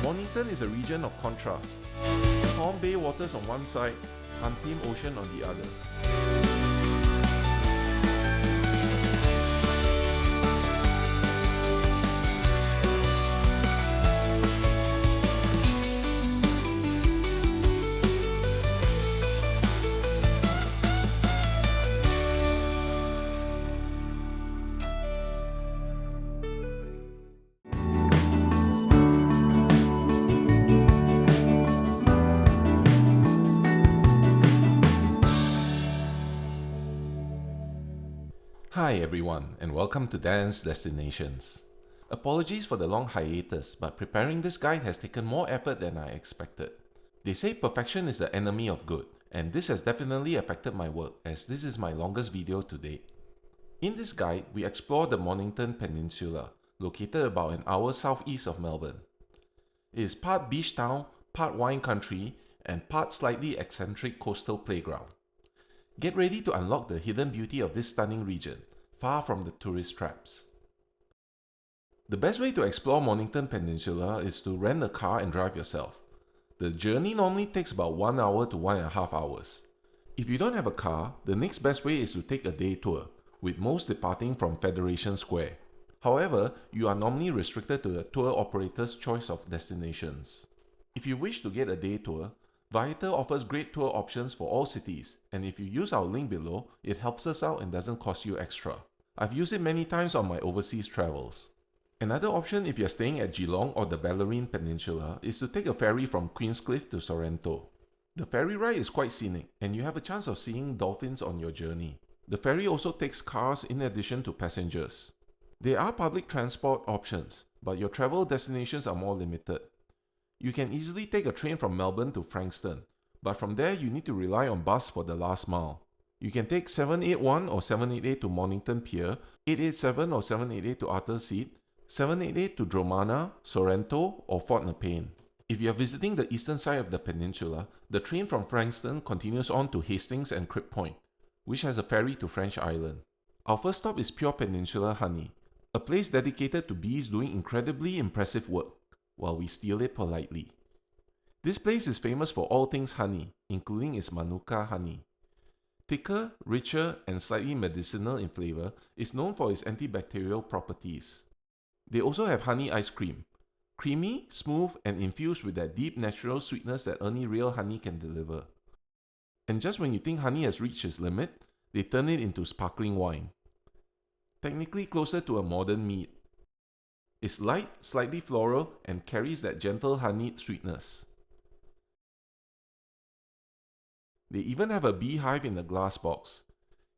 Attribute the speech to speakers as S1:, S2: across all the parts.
S1: Mornington is a region of contrast. Calm bay waters on one side, untamed ocean on the other. Hi everyone, and welcome to Dan's Destinations. Apologies for the long hiatus, but preparing this guide has taken more effort than I expected. They say perfection is the enemy of good, and this has definitely affected my work as this is my longest video to date. In this guide, we explore the Mornington Peninsula, located about an hour southeast of Melbourne. It is part beach town, part wine country, and part slightly eccentric coastal playground. Get ready to unlock the hidden beauty of this stunning region, far from the tourist traps. The best way to explore Mornington Peninsula is to rent a car and drive yourself. The journey normally takes about 1 hour to 1.5 hours. If you don't have a car, the next best way is to take a day tour, with most departing from Federation Square. However, you are normally restricted to the tour operator's choice of destinations. If you wish to get a day tour, Viator offers great tour options for all cities, and if you use our link below, it helps us out and doesn't cost you extra. I've used it many times on my overseas travels. Another option if you're staying at Geelong or the Bellarine Peninsula is to take a ferry from Queenscliff to Sorrento. The ferry ride is quite scenic, and you have a chance of seeing dolphins on your journey. The ferry also takes cars in addition to passengers. There are public transport options, but your travel destinations are more limited. You can easily take a train from Melbourne to Frankston, but from there you need to rely on bus for the last mile. You can take 781 or 788 to Mornington Pier, 887 or 788 to 𝗟𝗡𝗡𝗏, 788 to 𝗟𝗏𝗡𝗗𝗏, Sorrento or Fort Nepean. If you are visiting the eastern side of the peninsula, the train from Frankston continues on to Hastings and Crib Point, which has a ferry to French Island. Our first stop is Pure Peninsula Honey, a place dedicated to bees doing incredibly impressive work, while we steal it politely. This place is famous for all things honey, including its Manuka honey. Thicker, richer, and slightly medicinal in flavor, it's known for its antibacterial properties. They also have honey ice cream. Creamy, smooth, and infused with that deep natural sweetness that only real honey can deliver. And just when you think honey has reached its limit, they turn it into sparkling wine. Technically closer to a modern mead. It's light, slightly floral, and carries that gentle honeyed sweetness. They even have a beehive in a glass box.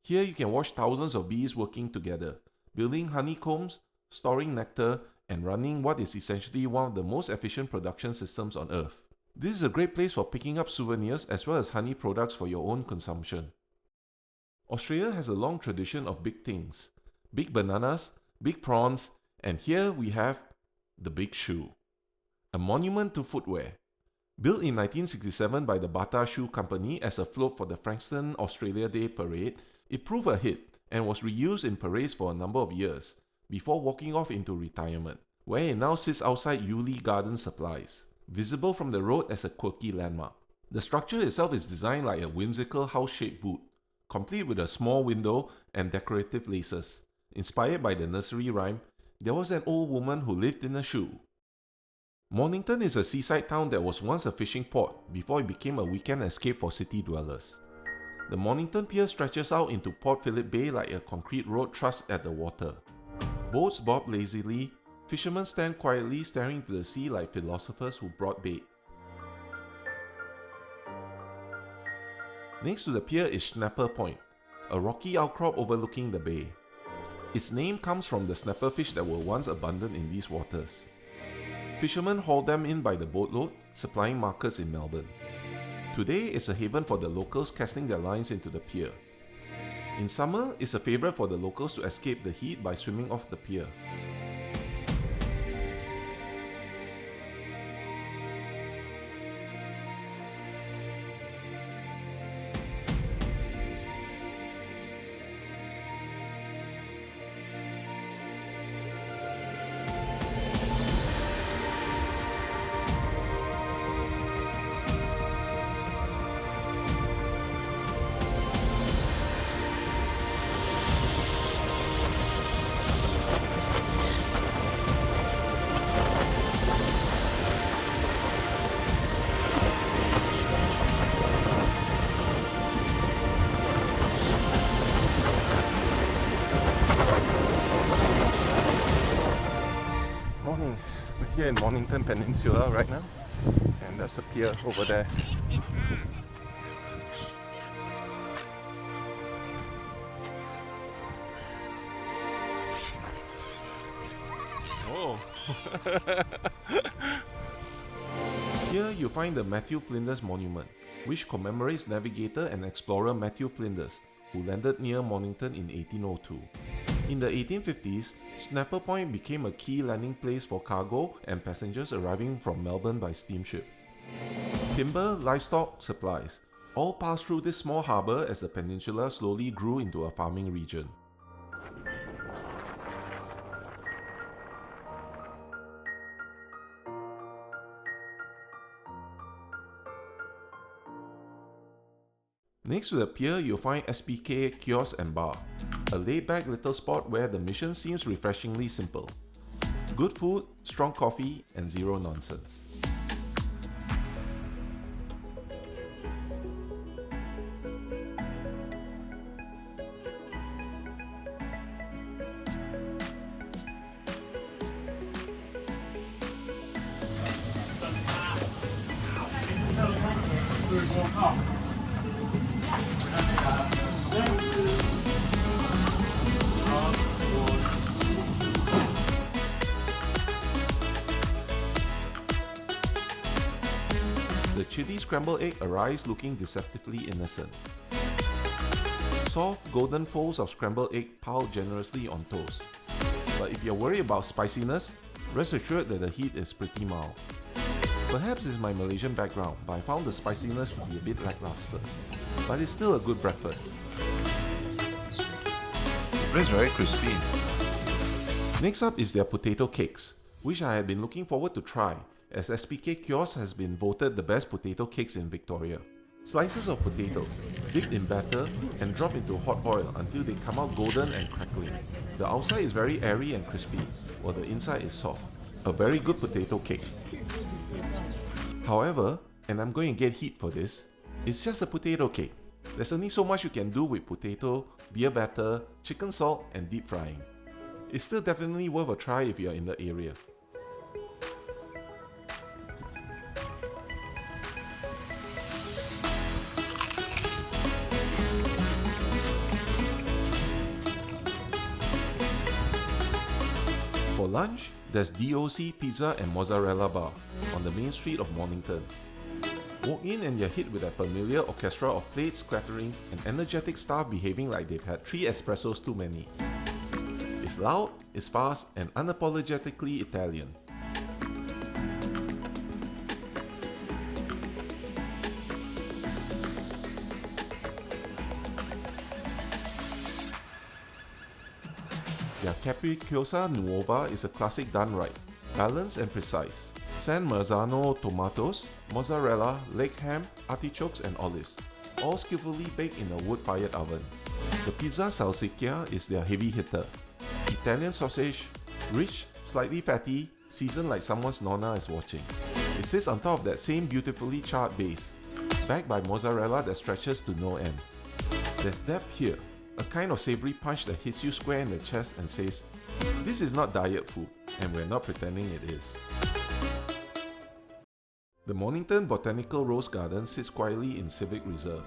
S1: Here you can watch thousands of bees working together, building honeycombs, storing nectar, and running what is essentially one of the most efficient production systems on Earth. This is a great place for picking up souvenirs as well as honey products for your own consumption. Australia has a long tradition of big things. Big bananas, big prawns, and here we have the Big Shoe, a monument to footwear. Built in 1967 by the Bata Shoe Company as a float for the Frankston Australia Day Parade, it proved a hit and was reused in parades for a number of years, before walking off into retirement, where it now sits outside Yulee Garden Supplies, visible from the road as a quirky landmark. The structure itself is designed like a whimsical house-shaped boot, complete with a small window and decorative laces. Inspired by the nursery rhyme, "There was an old woman who lived in a shoe." Mornington is a seaside town that was once a fishing port before it became a weekend escape for city dwellers. The Mornington Pier stretches out into Port Phillip Bay like a concrete road thrust at the water. Boats bob lazily, fishermen stand quietly staring to the sea like philosophers who brought bait. Next to the pier is Snapper Point, a rocky outcrop overlooking the bay. Its name comes from the snapper fish that were once abundant in these waters. Fishermen haul them in by the boatload, supplying markets in Melbourne. Today it's a haven for the locals casting their lines into the pier. In summer, it's a favourite for the locals to escape the heat by swimming off the pier. We're here in Mornington Peninsula right now, and that's the pier over there. Oh! Here you find the Matthew Flinders Monument, which commemorates navigator and explorer Matthew Flinders, who landed near Mornington in 1802. In the 1850s, Snapper Point became a key landing place for cargo and passengers arriving from Melbourne by steamship. Timber, livestock, supplies all passed through this small harbour as the peninsula slowly grew into a farming region. Next to the pier, you'll find SPK Kiosk Bar, a laid-back little spot where the mission seems refreshingly simple. Good food, strong coffee, and zero nonsense. The chili scrambled egg arrives looking deceptively innocent. Soft, golden folds of scrambled egg piled generously on toast. But if you're worried about spiciness, rest assured that the heat is pretty mild. Perhaps it's my Malaysian background, but I found the spiciness to be a bit lackluster. But it's still a good breakfast. The bread's very crispy. Next up is their potato cakes, which I have been looking forward to try, as SPK Kiosk has been voted the best potato cakes in Victoria. Slices of potato, dipped in batter and dropped into hot oil until they come out golden and crackling. The outside is very airy and crispy, while the inside is soft. A very good potato cake. However, and I'm going to get heat for this, it's just a potato cake. There's only so much you can do with potato, beer batter, chicken salt and deep frying. It's still definitely worth a try if you're in the area. For lunch, there's D.O.C Pizza and Mozzarella Bar on the main street of Mornington. Walk in and you're hit with a familiar orchestra of plates clattering and energetic staff behaving like they've had 3 espressos too many. It's loud, it's fast, and unapologetically Italian. Their 𝗟𝗡𝗗𝗏 is a classic done right, balanced and precise. San Marzano tomatoes, mozzarella, leg ham, artichokes and olives, all skillfully baked in a wood-fired oven. The pizza 𝗟𝗡𝗏𝗄𝗏 is their heavy hitter. Italian sausage, rich, slightly fatty, seasoned like someone's nonna is watching. It sits on top of that same beautifully charred base, backed by mozzarella that stretches to no end. There's depth here, a kind of savory punch that hits you square in the chest and says, this is not diet food, and we're not pretending it is. The Mornington Botanical Rose Garden sits quietly in Civic Reserve.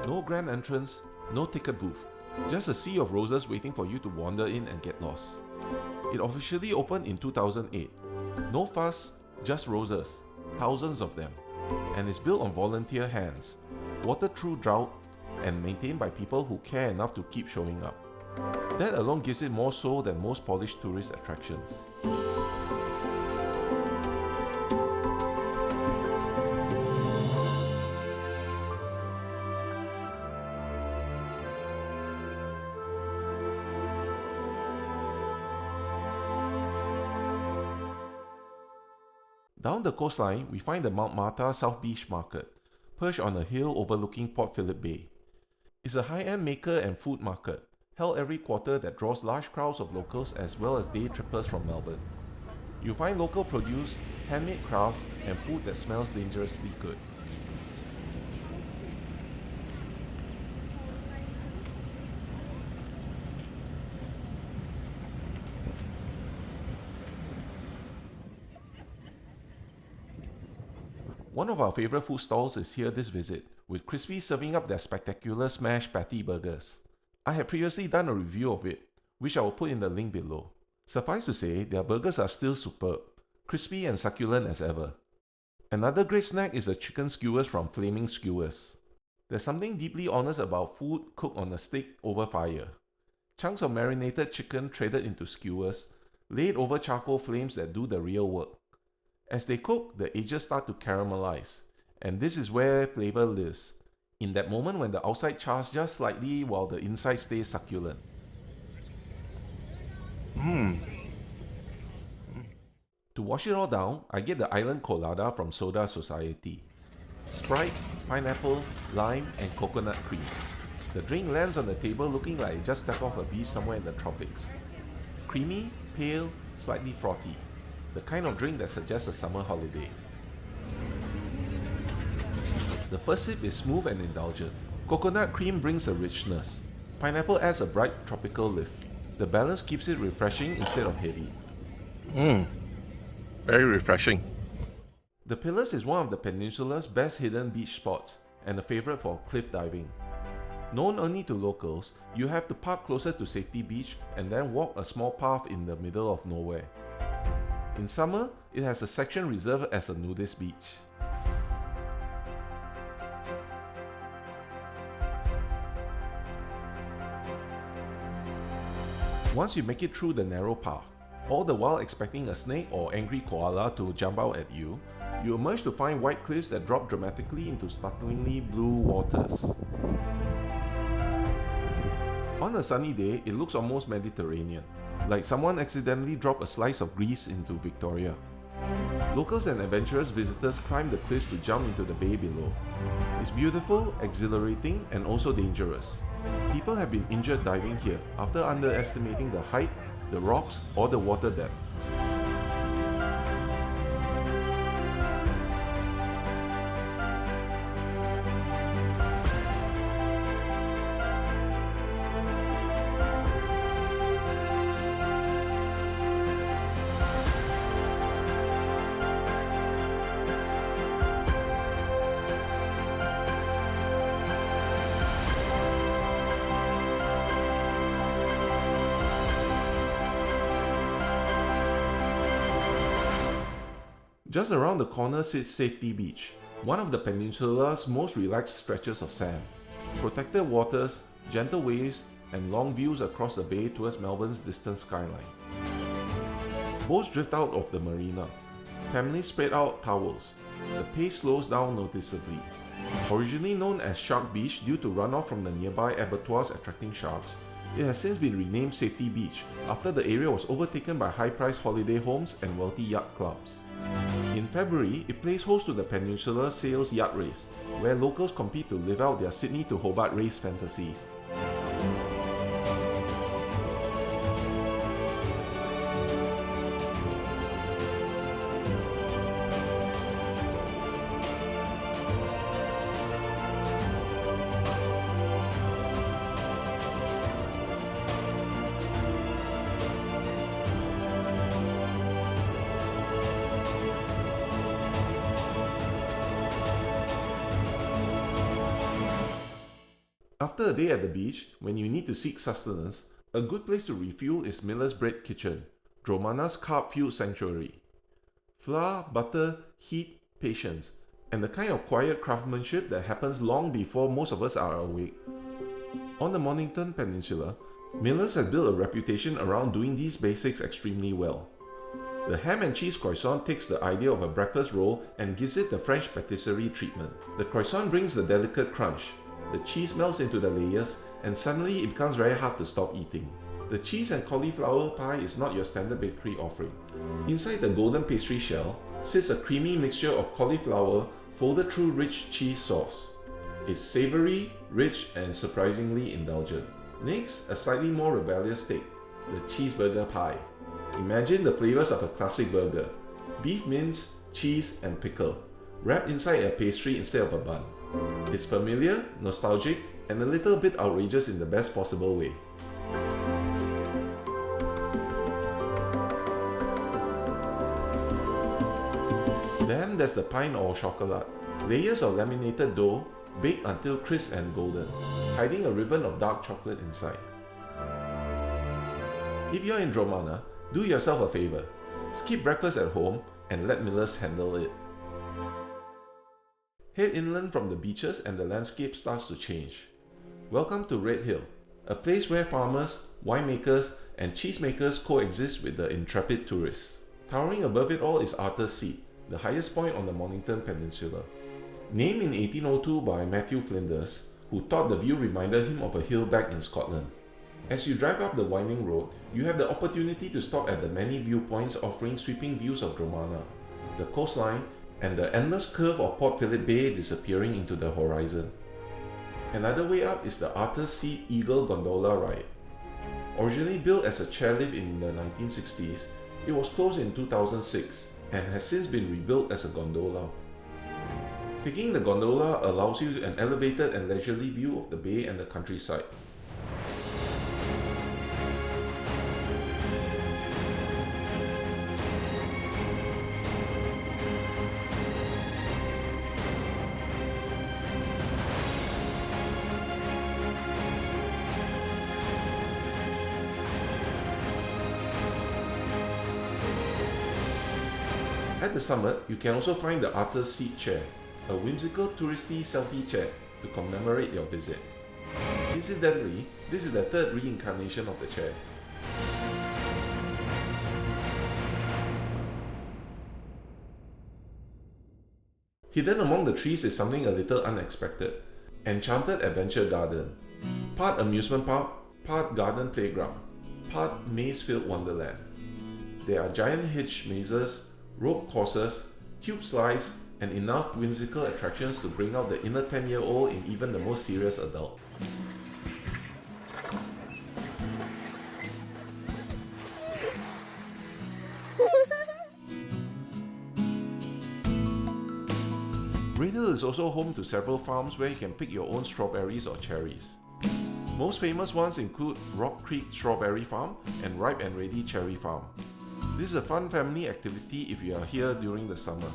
S1: No grand entrance, no ticket booth, just a sea of roses waiting for you to wander in and get lost. It officially opened in 2008. No fuss, just roses, thousands of them, and is built on volunteer hands, watered through drought, and maintained by people who care enough to keep showing up. That alone gives it more soul than most polished tourist attractions. Down the coastline, we find the Mount Martha South Beach Market, perched on a hill overlooking Port Phillip Bay. It's a high-end maker and food market, held every quarter that draws large crowds of locals as well as day trippers from Melbourne. You'll find local produce, handmade crafts, and food that smells dangerously good. One of our favourite food stalls is here this visit, with Krispy serving up their spectacular smash patty burgers. I had previously done a review of it, which I will put in the link below. Suffice to say, their burgers are still superb, crispy and succulent as ever. Another great snack is the chicken skewers from Flaming Skewers. There's something deeply honest about food cooked on a stick over fire. Chunks of marinated chicken threaded into skewers, laid over charcoal flames that do the real work. As they cook, the edges start to caramelize, and this is where flavor lives, in that moment when the outside chars just slightly while the inside stays succulent. To wash it all down, I get the island colada from Soda Society. Sprite, pineapple, lime, and coconut cream. The drink lands on the table looking like it just stepped off a beach somewhere in the tropics. Creamy, pale, slightly frothy. The kind of drink that suggests a summer holiday. The first sip is smooth and indulgent. Coconut cream brings a richness. Pineapple adds a bright tropical lift. The balance keeps it refreshing instead of heavy.
S2: Very refreshing.
S1: The Pillars is one of the peninsula's best hidden beach spots and a favourite for cliff diving. Known only to locals, you have to park closer to Safety Beach and then walk a small path in the middle of nowhere. In summer, it has a section reserved as a nudist beach. Once you make it through the narrow path, all the while expecting a snake or angry koala to jump out at you, you emerge to find white cliffs that drop dramatically into startlingly blue waters. On a sunny day, it looks almost Mediterranean, like someone accidentally dropped a slice of Greece into Victoria. Locals and adventurous visitors climb the cliffs to jump into the bay below. It's beautiful, exhilarating, and also dangerous. People have been injured diving here after underestimating the height, the rocks, or the water depth. Just around the corner sits Safety Beach, one of the peninsula's most relaxed stretches of sand. Protected waters, gentle waves, and long views across the bay towards Melbourne's distant skyline. Boats drift out of the marina. Families spread out towels. The pace slows down noticeably. Originally known as Shark Beach due to runoff from the nearby abattoirs attracting sharks, it has since been renamed Safety Beach after the area was overtaken by high-priced holiday homes and wealthy yacht clubs. In February, it plays host to the Peninsula Sails Yacht Race, where locals compete to live out their Sydney to Hobart race fantasy. After a day at the beach, when you need to seek sustenance, a good place to refuel is Miller's Bread Kitchen, Dromana's carb-fueled sanctuary. Flour, butter, heat, patience, and the kind of quiet craftsmanship that happens long before most of us are awake. On the Mornington Peninsula, Miller's has built a reputation around doing these basics extremely well. The ham and cheese croissant takes the idea of a breakfast roll and gives it the French patisserie treatment. The croissant brings the delicate crunch. The cheese melts into the layers, and suddenly it becomes very hard to stop eating. The cheese and cauliflower pie is not your standard bakery offering. Inside the golden pastry shell sits a creamy mixture of cauliflower folded through rich cheese sauce. It's savoury, rich, and surprisingly indulgent. Next, a slightly more rebellious take, the cheeseburger pie. Imagine the flavours of a classic burger: beef mince, cheese, and pickle, wrapped inside a pastry instead of a bun. It's familiar, nostalgic, and a little bit outrageous in the best possible way. Then there's the pine or chocolate, layers of laminated dough baked until crisp and golden, hiding a ribbon of dark chocolate inside. If you're in Dromana, do yourself a favor. Skip breakfast at home and let Millers handle it. Head inland from the beaches and the landscape starts to change. Welcome to Red Hill, a place where farmers, winemakers, and cheesemakers coexist with the intrepid tourists. Towering above it all is Arthur's Seat, the highest point on the Mornington Peninsula. Named in 1802 by Matthew Flinders, who thought the view reminded him of a hill back in Scotland. As you drive up the winding road, you have the opportunity to stop at the many viewpoints offering sweeping views of Dromana, the coastline, and the endless curve of Port Phillip Bay disappearing into the horizon. Another way up is the Arthur's Seat Eagle Gondola ride. Originally built as a chairlift in the 1960s, it was closed in 2006 and has since been rebuilt as a gondola. Taking the gondola allows you an elevated and leisurely view of the bay and the countryside. At the summit, you can also find the Arthur's Seat chair, a whimsical touristy selfie chair to commemorate your visit. Incidentally, this is the third reincarnation of the chair. Hidden among the trees is something a little unexpected: Enchanted Adventure Garden. Part amusement park, part garden playground, part maze-filled wonderland. There are giant hitch mazes, rope courses, tube slides, and enough whimsical attractions to bring out the inner 10-year-old in even the most serious adult. Red Hill is also home to several farms where you can pick your own strawberries or cherries. Most famous ones include Rock Creek Strawberry Farm and Ripe and Ready Cherry Farm. This is a fun family activity if you are here during the summer.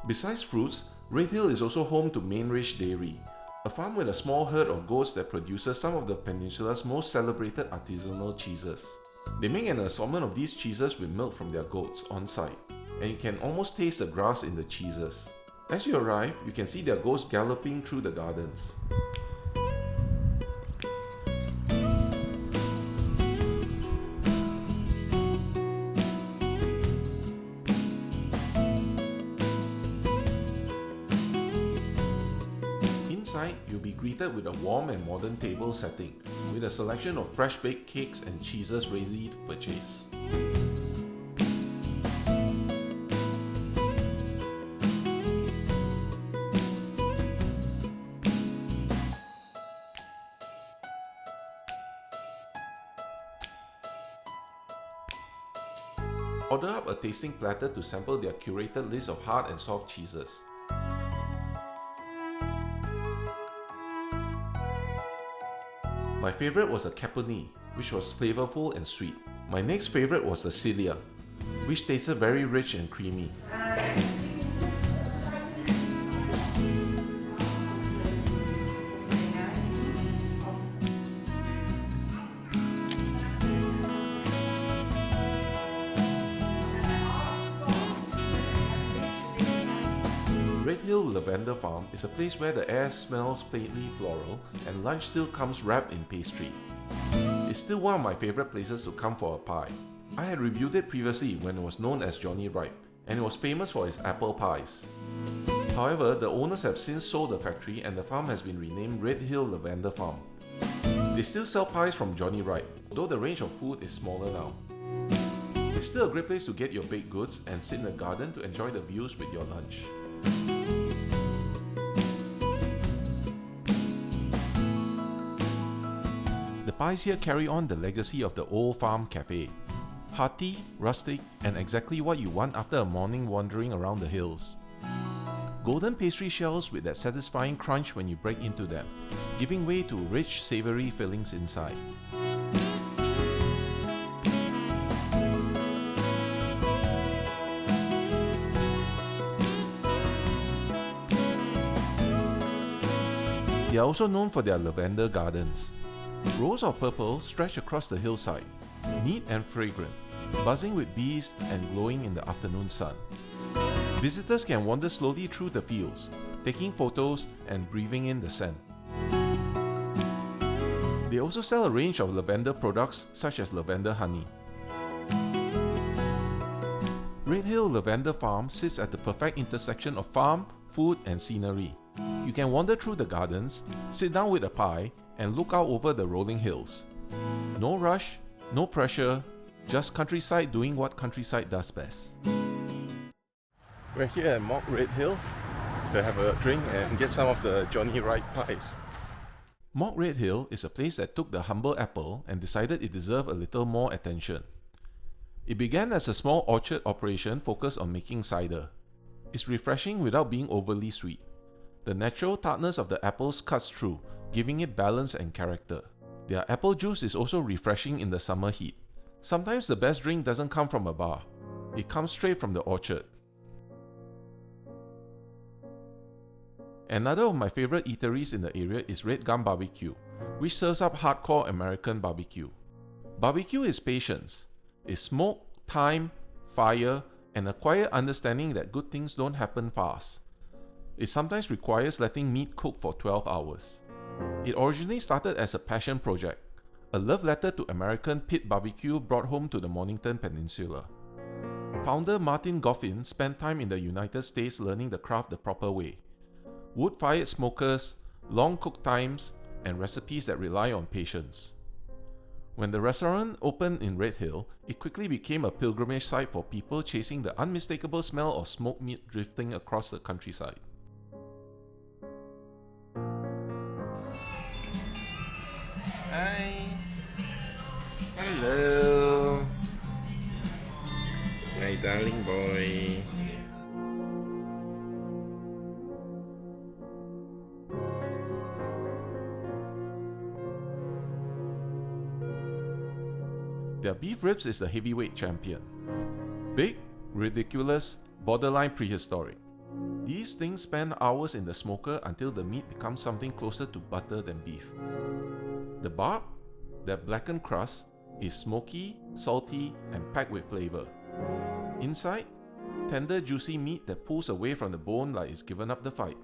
S1: Besides fruits, Red Hill is also home to Mainridge Dairy, a farm with a small herd of goats that produces some of the peninsula's most celebrated artisanal cheeses. They make an assortment of these cheeses with milk from their goats on site, and you can almost taste the grass in the cheeses. As you arrive, you can see their goats galloping through the gardens. You'll be greeted with a warm and modern table setting, with a selection of fresh baked cakes and cheeses ready to purchase. Order up a tasting platter to sample their curated list of hard and soft cheeses. My favourite was the 𝗟𝗡𝗞𝗦, which was flavourful and sweet. My next favourite was the 𝗟𝗡𝗨𝗥, which tasted very rich and creamy. Red Hill Lavender Farm is a place where the air smells faintly floral and lunch still comes wrapped in pastry. It's still one of my favourite places to come for a pie. I had reviewed it previously when it was known as Johnny Ripe, and it was famous for its apple pies. However, the owners have since sold the factory and the farm has been renamed Red Hill Lavender Farm. They still sell pies from Johnny Ripe, although the range of food is smaller now. It's still a great place to get your baked goods and sit in the garden to enjoy the views with your lunch. The pies here carry on the legacy of the old farm cafe. Hearty, rustic, and exactly what you want after a morning wandering around the hills. Golden pastry shells with that satisfying crunch when you break into them, giving way to rich, savory fillings inside. They are also known for their lavender gardens. Rows of purple stretch across the hillside, neat and fragrant, buzzing with bees and glowing in the afternoon sun. Visitors can wander slowly through the fields, taking photos and breathing in the scent. They also sell a range of lavender products such as lavender honey. Red Hill Lavender Farm sits at the perfect intersection of farm, food and scenery. You can wander through the gardens, sit down with a pie and look out over the rolling hills. No rush, no pressure, just countryside doing what countryside does best. We're here at Mock Red Hill to have a drink and get some of the Johnny Wright pies. Mock Red Hill is a place that took the humble apple and decided it deserved a little more attention. It began as a small orchard operation focused on making cider. It's refreshing without being overly sweet. The natural tartness of the apples cuts through, giving it balance and character. Their apple juice is also refreshing in the summer heat. Sometimes the best drink doesn't come from a bar. It comes straight from the orchard. Another of my favorite eateries in the area is Red Gum BBQ, which serves up hardcore American barbecue. Barbecue is patience. It's smoke, time, fire, and a quiet understanding that good things don't happen fast. It sometimes requires letting meat cook for 12 hours. It originally started as a passion project, a love letter to American pit barbecue brought home to the Mornington Peninsula. Founder Martin Goffin spent time in the United States learning the craft the proper way. Wood-fired smokers, long cook times, and recipes that rely on patience. When the restaurant opened in Red Hill, it quickly became a pilgrimage site for people chasing the unmistakable smell of smoked meat drifting across the countryside. Hi! Hello! My darling boy. Their beef ribs is the heavyweight champion. Big, ridiculous, borderline prehistoric. These things spend hours in the smoker until the meat becomes something closer to butter than beef. The bark, that blackened crust, is smoky, salty, and packed with flavor. Inside, tender, juicy meat that pulls away from the bone like it's given up the fight.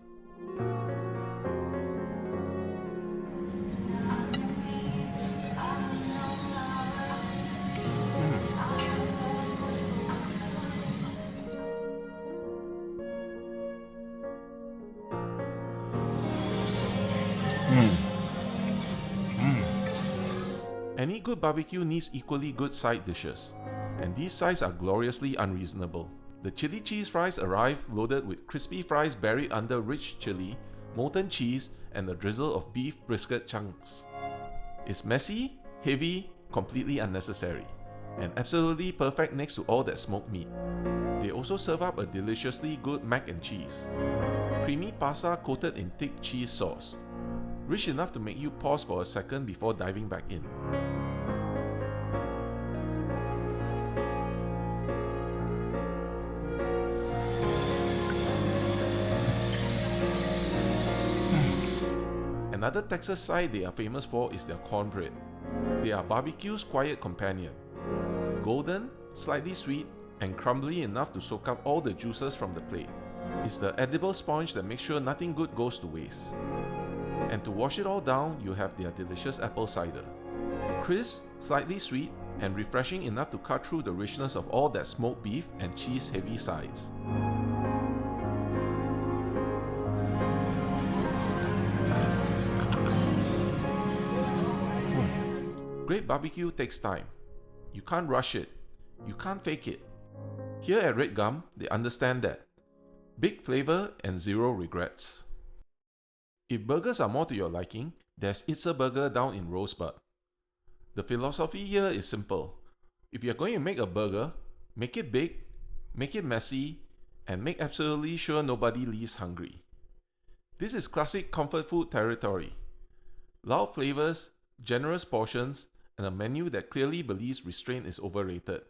S1: Any good barbecue needs equally good side dishes, and these sides are gloriously unreasonable. The chili cheese fries arrive loaded with crispy fries buried under rich chili, molten cheese, and a drizzle of beef brisket chunks. It's messy, heavy, completely unnecessary, and absolutely perfect next to all that smoked meat. They also serve up a deliciously good mac and cheese. Creamy pasta coated in thick cheese sauce, rich enough to make you pause for a second before diving back in. Another Texas side they are famous for is their cornbread. They are barbecue's quiet companion. Golden, slightly sweet, and crumbly enough to soak up all the juices from the plate. It's the edible sponge that makes sure nothing good goes to waste. And to wash it all down, you have their delicious apple cider. Crisp, slightly sweet, and refreshing enough to cut through the richness of all that smoked beef and cheese-heavy sides. Great barbecue takes time. You can't rush it. You can't fake it. Here at Red Gum, they understand that. Big flavor and zero regrets. If burgers are more to your liking, there's 𝗟𝗡𝗡𝗏 down in Rosebud. The philosophy here is simple. If you're going to make a burger, make it big, make it messy, and make absolutely sure nobody leaves hungry. This is classic comfort food territory. Loud flavors, generous portions, and a menu that clearly believes restraint is overrated.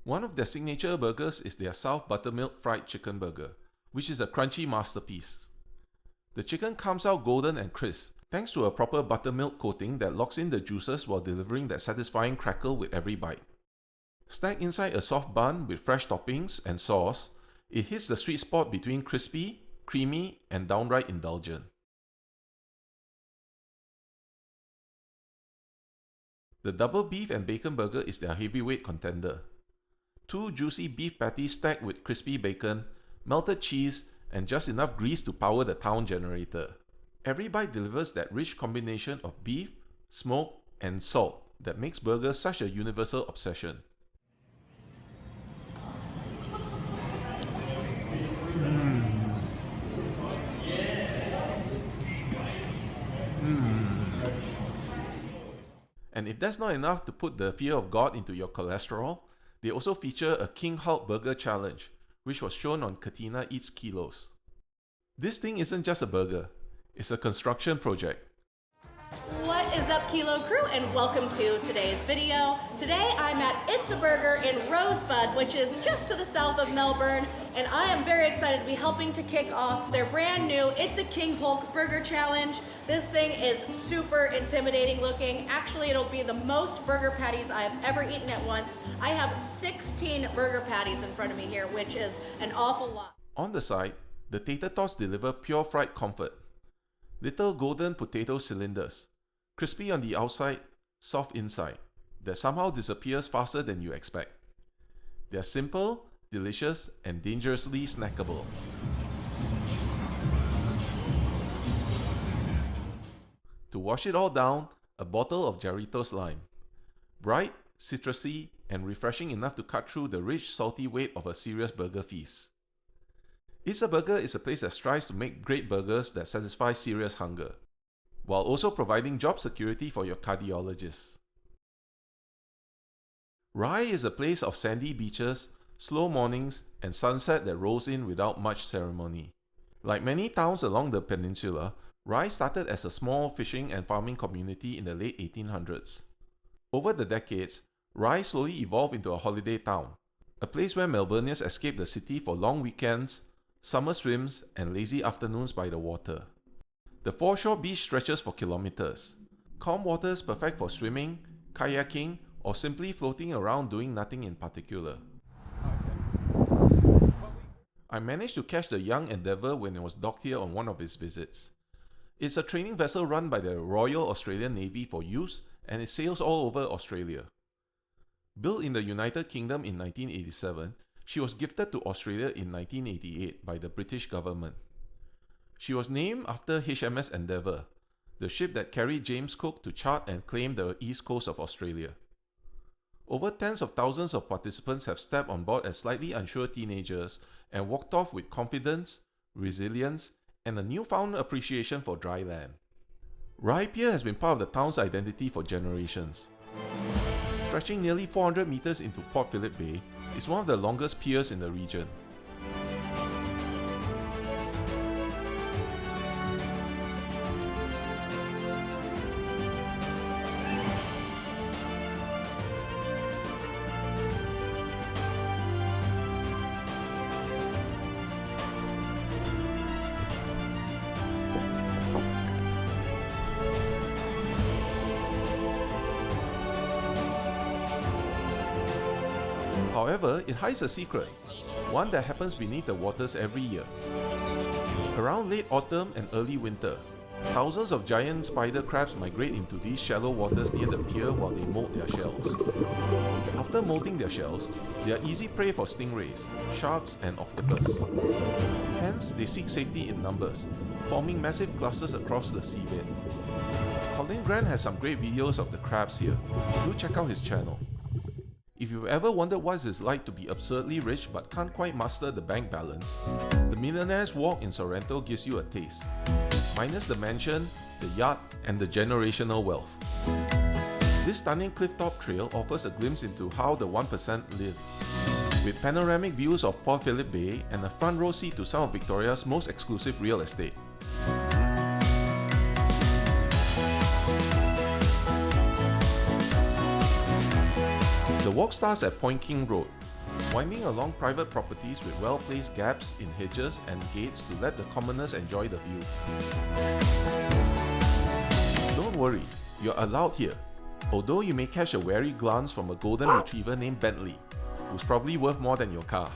S1: One of their signature burgers is their South Buttermilk Fried Chicken Burger, which is a crunchy masterpiece. The chicken comes out golden and crisp, thanks to a proper buttermilk coating that locks in the juices while delivering that satisfying crackle with every bite. Stacked inside a soft bun with fresh toppings and sauce, it hits the sweet spot between crispy, creamy, and downright indulgent. The double beef and bacon burger is their heavyweight contender. 2 juicy beef patties stacked with crispy bacon, melted cheese, and just enough grease to power the town generator. Every bite delivers that rich combination of beef, smoke, and salt that makes burgers such a universal obsession. And if that's not enough to put the fear of God into your cholesterol, they also feature a King Hulk Burger Challenge, which was shown on Katina Eats Kilos. This thing isn't just a burger, it's a construction project.
S2: What is up, Kilo Crew, and welcome to today's video. Today I'm at 𝗟𝗡𝗡𝗏 in Rosebud, which is just to the south of Melbourne, and I am very excited to be helping to kick off their brand new It's a King Hulk Burger Challenge. This thing is super intimidating looking. Actually, it'll be the most burger patties I have ever eaten at once. I have 16 burger patties in front of me here, which is an awful lot.
S1: On the side, the tater tots deliver pure fried comfort. Little golden potato cylinders, crispy on the outside, soft inside, that somehow disappears faster than you expect. They're simple, delicious, and dangerously snackable. To wash it all down, a bottle of 𝗟𝗡𝗗𝗏 lime. Bright, citrusy, and refreshing enough to cut through the rich, salty weight of a serious burger feast. It's a Burger is a place that strives to make great burgers that satisfy serious hunger, while also providing job security for your cardiologist. Rye is a place of sandy beaches, slow mornings, and sunset that rolls in without much ceremony. Like many towns along the peninsula, Rye started as a small fishing and farming community in the late 1800s. Over the decades, Rye slowly evolved into a holiday town, a place where Melburnians escape the city for long weekends, summer swims, and lazy afternoons by the water. The foreshore beach stretches for kilometers. Calm waters perfect for swimming, kayaking, or simply floating around doing nothing in particular. I managed to catch the young Endeavour when it was docked here on one of its visits. It's a training vessel run by the Royal Australian Navy for use, and it sails all over Australia. Built in the United Kingdom in 1987, she was gifted to Australia in 1988 by the British government. She was named after HMAS Endeavour, the ship that carried James Cook to chart and claim the east coast of Australia. Over tens of thousands of participants have stepped on board as slightly unsure teenagers and walked off with confidence, resilience, and a newfound appreciation for dry land. Rye Pier has been part of the town's identity for generations. Stretching nearly 400 meters into Port Phillip Bay, it's one of the longest piers in the region. However, it hides a secret, one that happens beneath the waters every year. Around late autumn and early winter, thousands of giant spider crabs migrate into these shallow waters near the pier while they molt their shells. After molting their shells, they are easy prey for stingrays, sharks, and octopus. Hence, they seek safety in numbers, forming massive clusters across the seabed. Colin has some great videos of the crabs here. Do check out his channel. If you've ever wondered what it's like to be absurdly rich but can't quite master the bank balance, the Millionaire's Walk in Sorrento gives you a taste. Minus the mansion, the yacht, and the generational wealth. This stunning clifftop trail offers a glimpse into how the 1% live, with panoramic views of Port Phillip Bay and a front row seat to some of Victoria's most exclusive real estate. The walk starts at Point King Road, winding along private properties with well-placed gaps in hedges and gates to let the commoners enjoy the view. Don't worry, you're allowed here, although you may catch a wary glance from a golden retriever named Bentley, who's probably worth more than your car.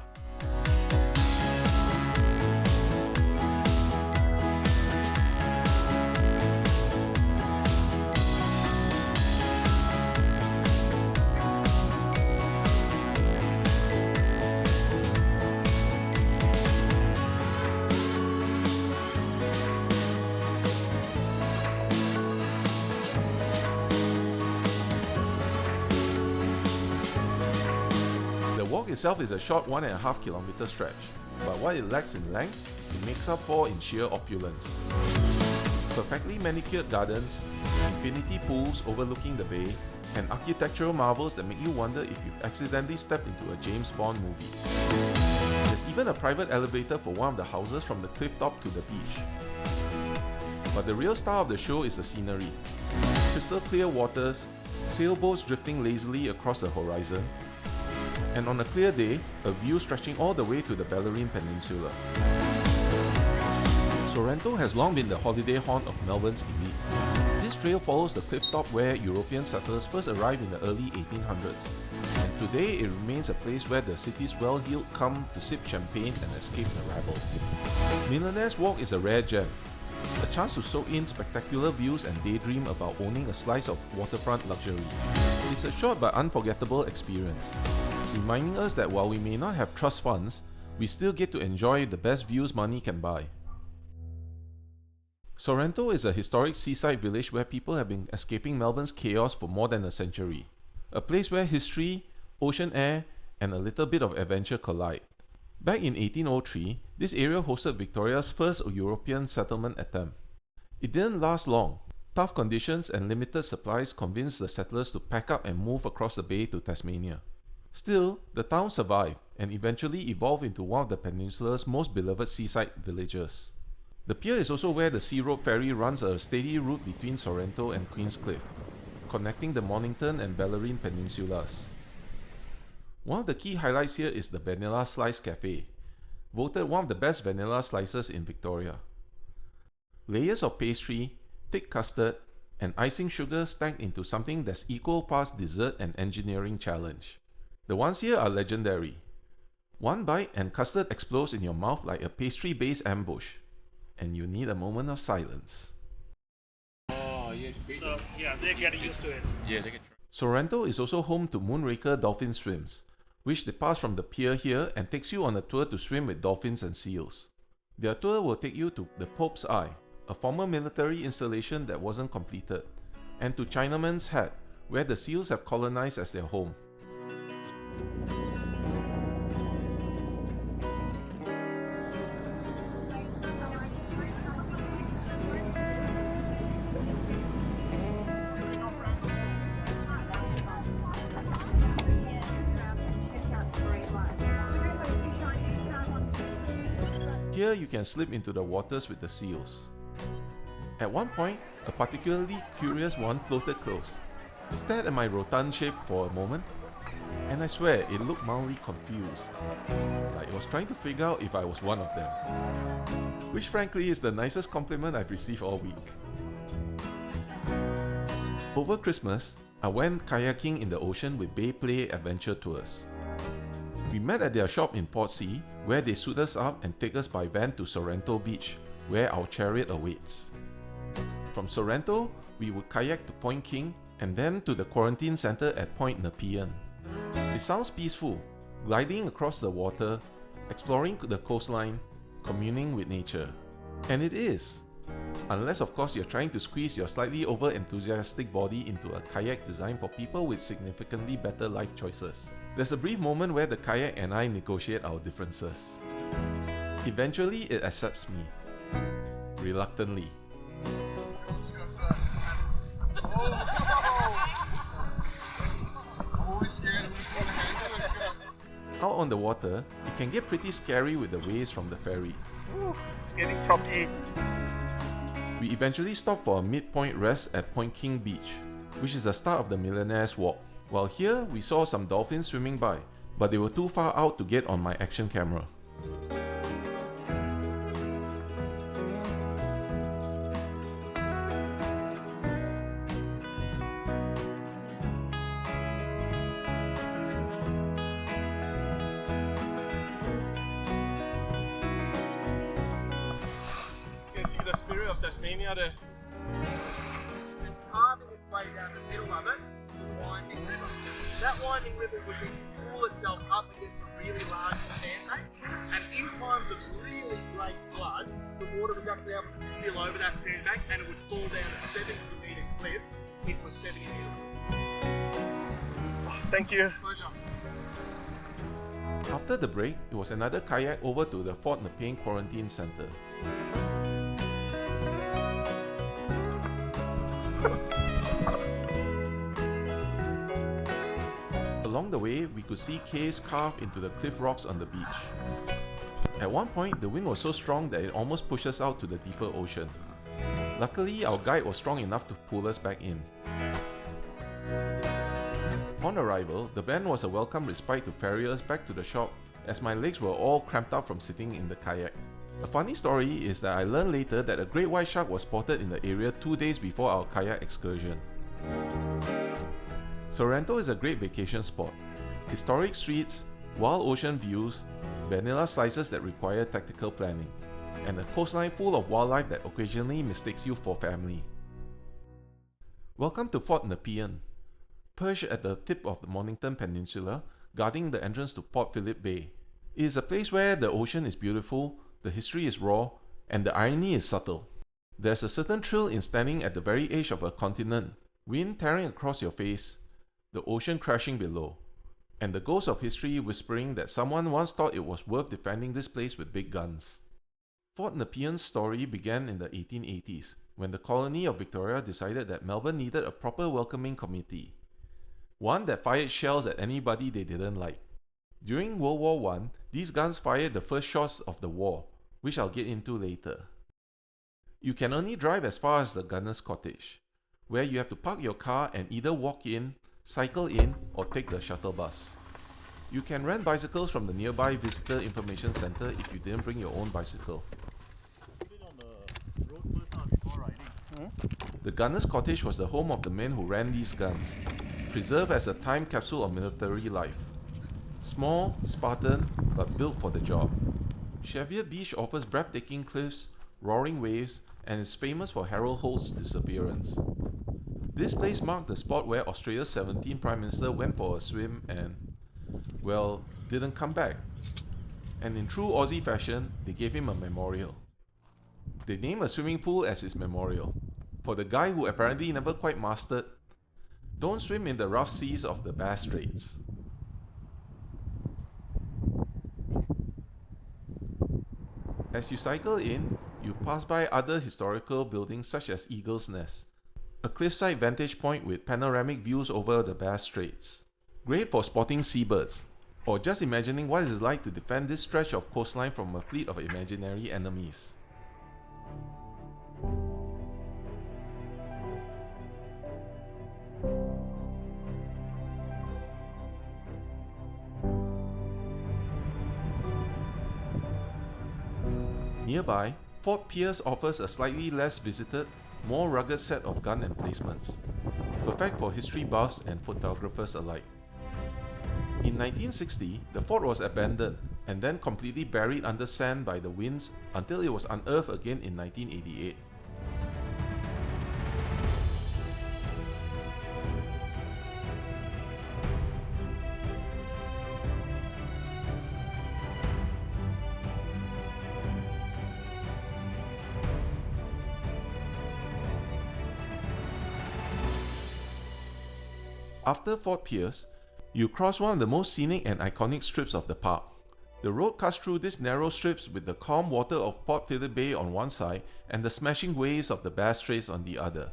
S1: The walk itself is a short 1.5 kilometer stretch, but what it lacks in length, it makes up for in sheer opulence. Perfectly manicured gardens, infinity pools overlooking the bay, and architectural marvels that make you wonder if you've accidentally stepped into a James Bond movie. There's even a private elevator for one of the houses from the cliff top to the beach. But the real star of the show is the scenery. Crystal clear waters, sailboats drifting lazily across the horizon, and on a clear day, a view stretching all the way to the Bellarine Peninsula. Sorrento has long been the holiday haunt of Melbourne's elite. This trail follows the clifftop where European settlers first arrived in the early 1800s, and today it remains a place where the city's well-heeled come to sip champagne and escape the rabble. Millionaire's Walk is a rare gem, a chance to soak in spectacular views and daydream about owning a slice of waterfront luxury. It's a short but unforgettable experience, reminding us that while we may not have trust funds, we still get to enjoy the best views money can buy. Sorrento is a historic seaside village where people have been escaping Melbourne's chaos for more than a century. A place where history, ocean air, and a little bit of adventure collide. Back in 1803, this area hosted Victoria's first European settlement attempt. It didn't last long. Tough conditions and limited supplies convinced the settlers to pack up and move across the bay to Tasmania. Still, the town survived and eventually evolved into one of the peninsula's most beloved seaside villages. The pier is also where the Sea Road ferry runs a steady route between Sorrento and Queenscliff, connecting the Mornington and Bellarine peninsulas. One of the key highlights here is the Vanilla Slice Cafe, voted one of the best vanilla slices in Victoria. Layers of pastry, thick custard, and icing sugar stacked into something that's equal parts dessert and engineering challenge. The ones here are legendary. One bite and custard explodes in your mouth like a pastry-based ambush, and you need a moment of silence.
S3: Oh, yeah.
S4: So, yeah, they're getting used to it.
S3: Yeah, they get
S1: Sorrento is also home to Moonraker Dolphin Swims, which departs from the pier here and takes you on a tour to swim with dolphins and seals. Their tour will take you to the Pope's Eye, a former military installation that wasn't completed, and to Chinaman's Hat, where the seals have colonized as their home. Here you can slip into the waters with the seals. At one point, a particularly curious one floated close, stared at my rotund shape for a moment, and I swear it looked mildly confused, like it was trying to figure out if I was one of them. Which frankly is the nicest compliment I've received all week. Over Christmas, I went kayaking in the ocean with Bay Play Adventure Tours. We met at their shop in Portsea, where they suit us up and take us by van to Sorrento Beach, where our chariot awaits. From Sorrento, we would kayak to Point King and then to the quarantine center at Point Nepean. It sounds peaceful, gliding across the water, exploring the coastline, communing with nature. And it is. Unless of course you're trying to squeeze your slightly over-enthusiastic body into a kayak designed for people with significantly better life choices. There's a brief moment where the kayak and I negotiate our differences. Eventually it accepts me. Reluctantly. Out on the water, it can get pretty scary with the waves from the ferry.
S4: It's getting choppy.
S1: We eventually stopped for a midpoint rest at Point King Beach, which is the start of the Millionaire's Walk. While here, we saw some dolphins swimming by, but they were too far out to get on my action camera.
S5: You can see the spirit of Tasmania there.
S6: Carving its way down the middle of it, the winding river. That winding river would then pull itself up against a really large sandbank, and in times of really great flood, the water would actually able to spill over that sandbank and it would fall down a 70-metre cliff into a 70-metre pool.
S4: Thank you.
S6: Pleasure.
S1: After the break, it was another kayak over to the Fort Nepean Quarantine Centre. Along the way, we could see caves carved into the cliff rocks on the beach. At one point, the wind was so strong that it almost pushed us out to the deeper ocean. Luckily, our guide was strong enough to pull us back in. On arrival, the van was a welcome respite to ferry us back to the shop, as my legs were all cramped up from sitting in the kayak. A funny story is that I learned later that a great white shark was spotted in the area 2 days before our kayak excursion. Sorrento is a great vacation spot. Historic streets, wild ocean views, vanilla slices that require tactical planning, and a coastline full of wildlife that occasionally mistakes you for family. Welcome to Fort Nepean. Perched at the tip of the Mornington Peninsula, guarding the entrance to Port Phillip Bay. It is a place where the ocean is beautiful, the history is raw, and the irony is subtle. There's a certain thrill in standing at the very edge of a continent, wind tearing across your face, the ocean crashing below, and the ghost of history whispering that someone once thought it was worth defending this place with big guns. Fort Nepean's story began in the 1880s, when the colony of Victoria decided that Melbourne needed a proper welcoming community. One that fired shells at anybody they didn't like. During World War I, these guns fired the first shots of the war, which I'll get into later. You can only drive as far as the gunner's cottage, where you have to park your car and either walk in, cycle in, or take the shuttle bus. You can rent bicycles from the nearby Visitor Information Centre if you didn't bring your own bicycle. The gunner's cottage was the home of the men who ran these guns, preserved as a time capsule of military life. Small, Spartan, but built for the job. Cheviot Beach offers breathtaking cliffs, roaring waves, and is famous for Harold Holt's disappearance. This place marked the spot where Australia's 17th Prime Minister went for a swim and, well, didn't come back. And in true Aussie fashion, they gave him a memorial. They named a swimming pool as his memorial, for the guy who apparently never quite mastered, don't swim in the rough seas of the Bass Straits. As you cycle in, you pass by other historical buildings such as Eagle's Nest, a cliffside vantage point with panoramic views over the Bass Straits. Great for spotting seabirds, or just imagining what it is like to defend this stretch of coastline from a fleet of imaginary enemies. Nearby, Fort Pier offers a slightly less visited, more rugged set of gun emplacements, perfect for history buffs and photographers alike. In 1960, the fort was abandoned and then completely buried under sand by the winds until it was unearthed again in 1988. After Fort Pier, you cross one of the most scenic and iconic strips of the park. The road cuts through these narrow strips with the calm water of Port Phillip Bay on one side and the smashing waves of the Bass Straits on the other.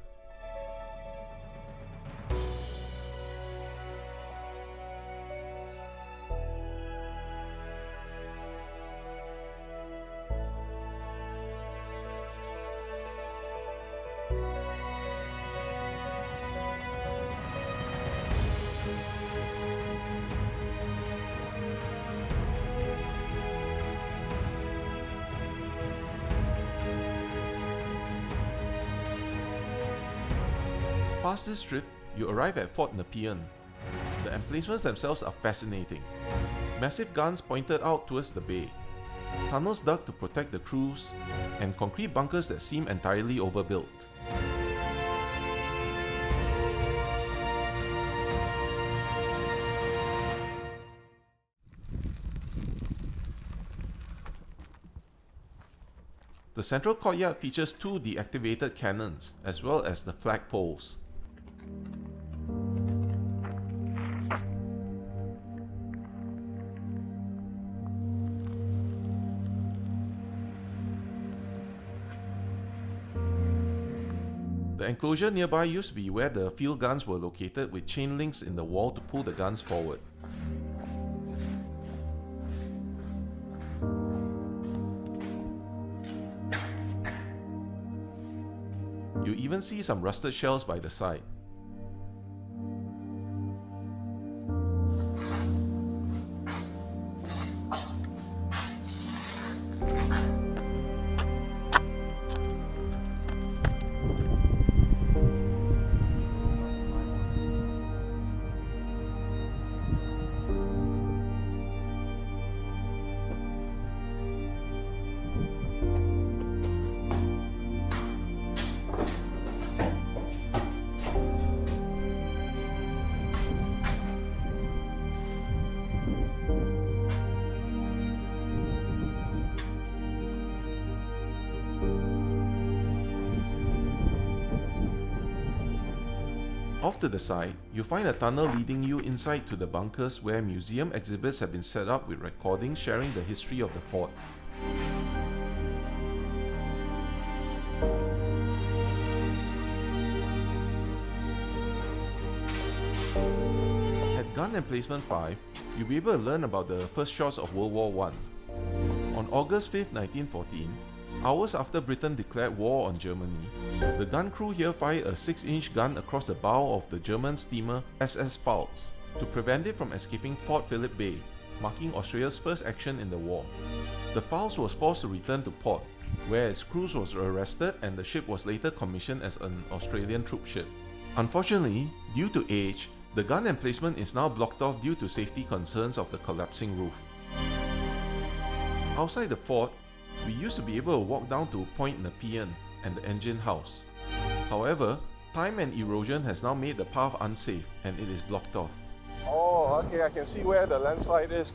S1: past this strip, you arrive at Fort Nepean. The emplacements themselves are fascinating. Massive guns pointed out towards the bay, tunnels dug to protect the crews, and concrete bunkers that seem entirely overbuilt. The central courtyard features 2 deactivated cannons, as well as the flagpoles. The enclosure nearby used to be where the field guns were located, with chain links in the wall to pull the guns forward. You even see some rusted shells by the side. Off to the side, you find a tunnel leading you inside to the bunkers where museum exhibits have been set up with recordings sharing the history of the fort. At Gun Emplacement 5, you'll be able to learn about the first shots of World War I. On August 5, 1914, hours after Britain declared war on Germany, the gun crew here fired a 6-inch gun across the bow of the German steamer SS Pfalz to prevent it from escaping Port Phillip Bay, marking Australia's first action in the war. The Pfalz was forced to return to port, where its crew was arrested and the ship was later commissioned as an Australian troop ship. Unfortunately, due to age, the gun emplacement is now blocked off due to safety concerns of the collapsing roof. Outside the fort, we used to be able to walk down to Point Nepean and the engine house. However, time and erosion has now made the path unsafe and it is blocked off.
S5: Oh, okay, I can see where the landslide is.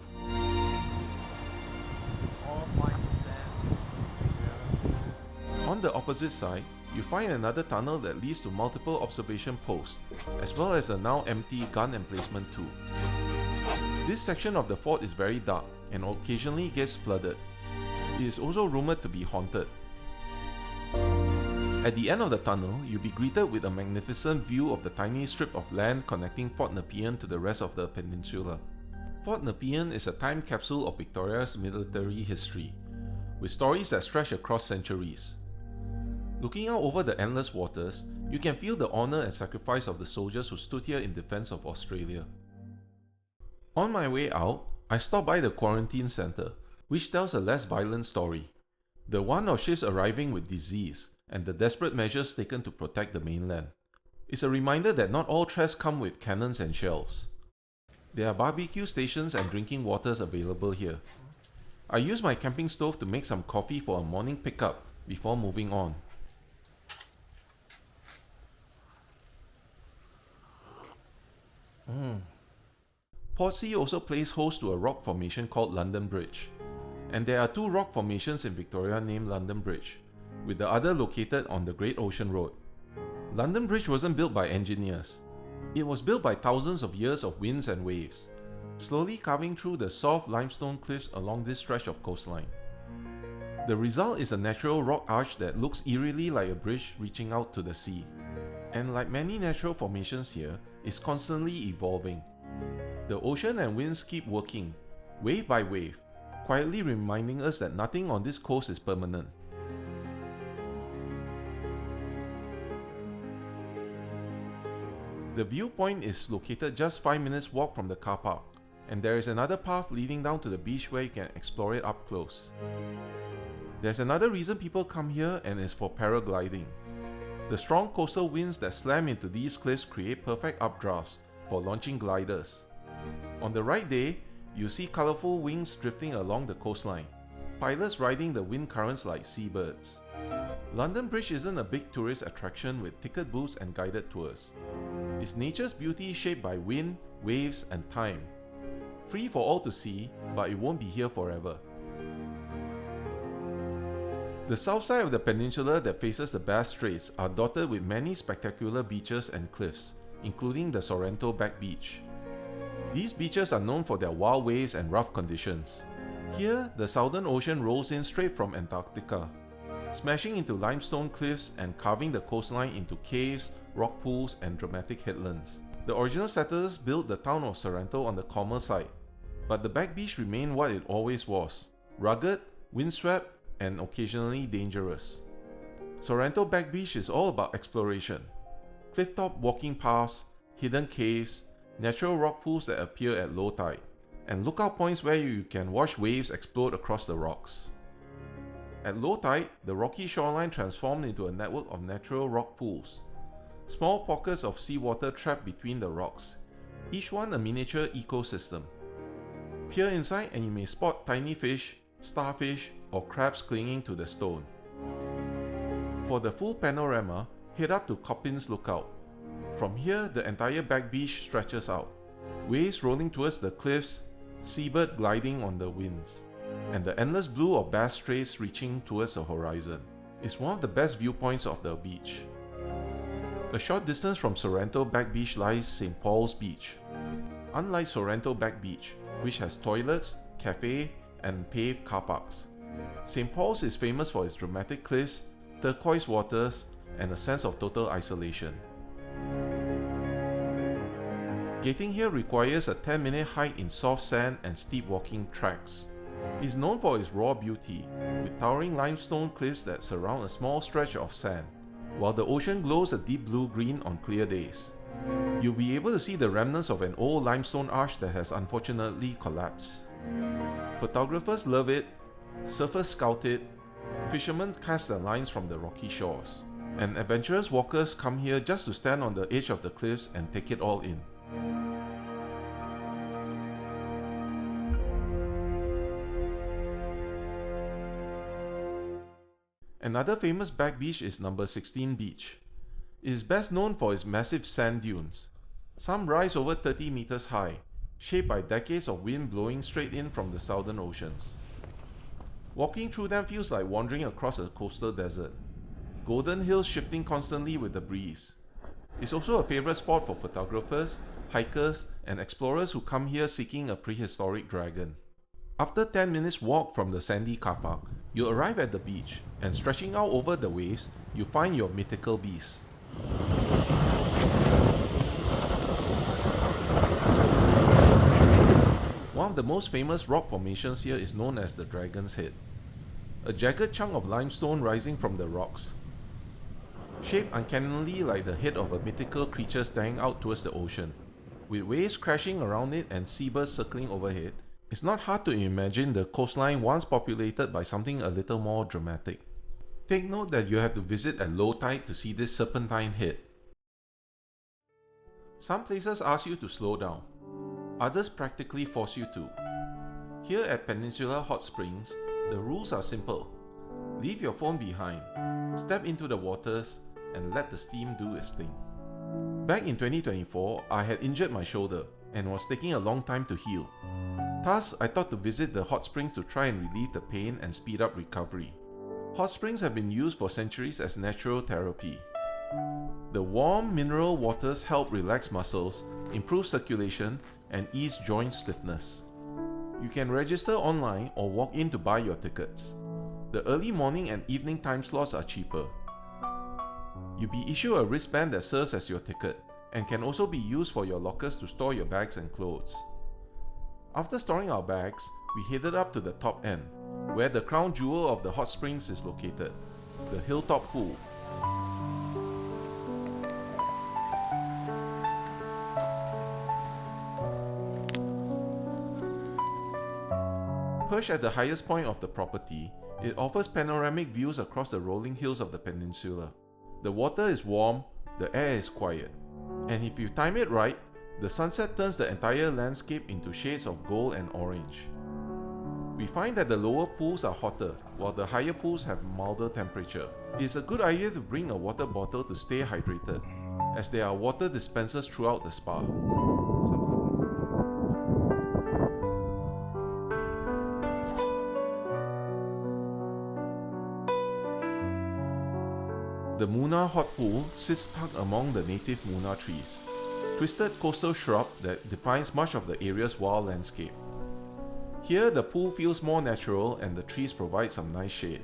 S1: On the opposite side, you find another tunnel that leads to multiple observation posts, as well as a now empty gun emplacement 2. This section of the fort is very dark and occasionally gets flooded. It is also rumored to be haunted. At the end of the tunnel, you'll be greeted with a magnificent view of the tiny strip of land connecting Fort Nepean to the rest of the peninsula. Fort Nepean is a time capsule of Victoria's military history, with stories that stretch across centuries. Looking out over the endless waters, you can feel the honour and sacrifice of the soldiers who stood here in defence of Australia. On my way out, I stopped by the quarantine centre, which tells a less violent story. The one of ships arriving with disease and the desperate measures taken to protect the mainland. It's a reminder that not all threats come with cannons and shells. There are barbecue stations and drinking waters available here. I use my camping stove to make some coffee for a morning pickup before moving on. Portsea also plays host to a rock formation called London Bridge. And there are 2 rock formations in Victoria named London Bridge, with the other located on the Great Ocean Road. London Bridge wasn't built by engineers. It was built by thousands of years of winds and waves, slowly carving through the soft limestone cliffs along this stretch of coastline. The result is a natural rock arch that looks eerily like a bridge reaching out to the sea. And like many natural formations here, is constantly evolving. The ocean and winds keep working, wave by wave, quietly reminding us that nothing on this coast is permanent. The viewpoint is located just 5 minutes walk from the car park, and there is another path leading down to the beach where you can explore it up close. There's another reason people come here, and it's for paragliding. The strong coastal winds that slam into these cliffs create perfect updrafts for launching gliders. On the right day, you see colourful wings drifting along the coastline, pilots riding the wind currents like seabirds. London Bridge isn't a big tourist attraction with ticket booths and guided tours. It's nature's beauty shaped by wind, waves, and time. Free for all to see, but it won't be here forever. The south side of the peninsula that faces the Bass Straits are dotted with many spectacular beaches and cliffs, including the Sorrento Back Beach. These beaches are known for their wild waves and rough conditions. Here, the Southern Ocean rolls in straight from Antarctica, smashing into limestone cliffs and carving the coastline into caves, rock pools, and dramatic headlands. The original settlers built the town of Sorrento on the calmer side, but the back beach remained what it always was: rugged, windswept, and occasionally dangerous. Sorrento Back Beach is all about exploration. Clifftop walking paths, hidden caves, natural rock pools that appear at low tide, and lookout points where you can watch waves explode across the rocks. At low tide, the rocky shoreline transformed into a network of natural rock pools, small pockets of seawater trapped between the rocks, each one a miniature ecosystem. Peer inside and you may spot tiny fish, starfish, or crabs clinging to the stone. For the full panorama, head up to Coppins Lookout. From here, the entire back beach stretches out, waves rolling towards the cliffs, seabird gliding on the winds, and the endless blue of Bass Straits reaching towards the horizon. It's one of the best viewpoints of the beach. A short distance from Sorrento Back Beach lies St. Paul's Beach. Unlike Sorrento Back Beach, which has toilets, cafe, and paved car parks, St. Paul's is famous for its dramatic cliffs, turquoise waters, and a sense of total isolation. Getting here requires a 10-minute hike in soft sand and steep walking tracks. It's known for its raw beauty, with towering limestone cliffs that surround a small stretch of sand, while the ocean glows a deep blue-green on clear days. You'll be able to see the remnants of an old limestone arch that has unfortunately collapsed. Photographers love it, surfers scout it, fishermen cast their lines from the rocky shores, and adventurous walkers come here just to stand on the edge of the cliffs and take it all in. Another famous back beach is number 16 Beach. It is best known for its massive sand dunes. Some rise over 30 meters high, shaped by decades of wind blowing straight in from the southern oceans. Walking through them feels like wandering across a coastal desert, golden hills shifting constantly with the breeze. It's also a favorite spot for photographers, hikers, and explorers who come here seeking a prehistoric dragon. After 10 minutes walk from the sandy car park, you arrive at the beach, and stretching out over the waves, you find your mythical beast. One of the most famous rock formations here is known as the Dragon's Head, a jagged chunk of limestone rising from the rocks. Shaped uncannily like the head of a mythical creature staring out towards the ocean, with waves crashing around it and seabirds circling overhead, it's not hard to imagine the coastline once populated by something a little more dramatic. Take note that you have to visit at low tide to see this serpentine head. Some places ask you to slow down, others practically force you to. Here at Peninsula Hot Springs, the rules are simple. Leave your phone behind, step into the waters, and let the steam do its thing. Back in 2024, I had injured my shoulder and was taking a long time to heal. Thus, I thought to visit the hot springs to try and relieve the pain and speed up recovery. Hot springs have been used for centuries as natural therapy. The warm mineral waters help relax muscles, improve circulation, and ease joint stiffness. You can register online or walk in to buy your tickets. The early morning and evening time slots are cheaper. You'll be issued a wristband that serves as your ticket and can also be used for your lockers to store your bags and clothes. After storing our bags, we headed up to the top end, where the crown jewel of the hot springs is located, the hilltop pool. Perched at the highest point of the property, it offers panoramic views across the rolling hills of the peninsula. The water is warm, the air is quiet. And if you time it right, the sunset turns the entire landscape into shades of gold and orange. We find that the lower pools are hotter, while the higher pools have milder temperature. It is a good idea to bring a water bottle to stay hydrated, as there are water dispensers throughout the spa. The Muna hot pool sits tucked among the native Muna trees, twisted coastal shrub that defines much of the area's wild landscape. Here, the pool feels more natural and the trees provide some nice shade.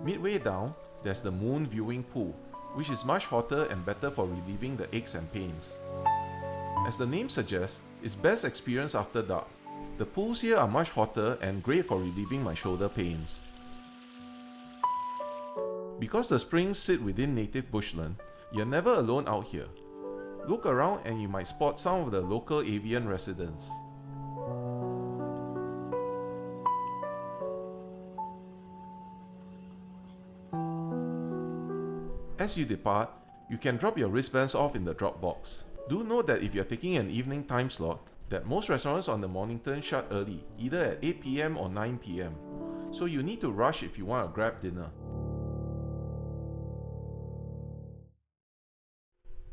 S1: Midway down, there's the moon viewing pool, which is much hotter and better for relieving the aches and pains. As the name suggests, it's best experienced after dark. The pools here are much hotter and great for relieving my shoulder pains. Because the springs sit within native bushland, you're never alone out here. Look around and you might spot some of the local avian residents. As you depart, you can drop your wristbands off in the drop box. Do note that if you're taking an evening time slot, that most restaurants on the Mornington shut early, either at 8 PM or 9 PM, so you need to rush if you want to grab dinner.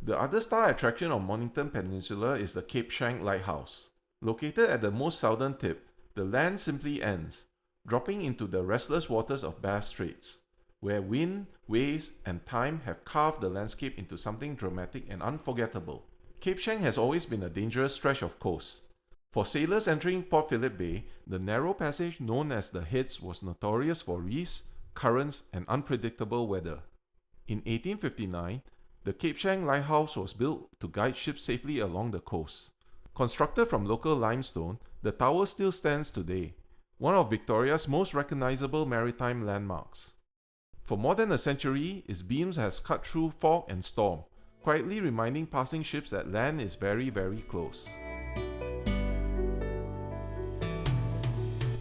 S1: The other star attraction on Mornington Peninsula is the Cape Schanck Lighthouse. Located at the most southern tip, the land simply ends, dropping into the restless waters of Bass Straits, where wind, waves, and time have carved the landscape into something dramatic and unforgettable. Cape Schanck has always been a dangerous stretch of coast. For sailors entering Port Phillip Bay, the narrow passage known as the Heads was notorious for reefs, currents, and unpredictable weather. In 1859, the Cape Schanck Lighthouse was built to guide ships safely along the coast. Constructed from local limestone, the tower still stands today, one of Victoria's most recognizable maritime landmarks. For more than a century, its beams has cut through fog and storm, quietly reminding passing ships that land is very, very close.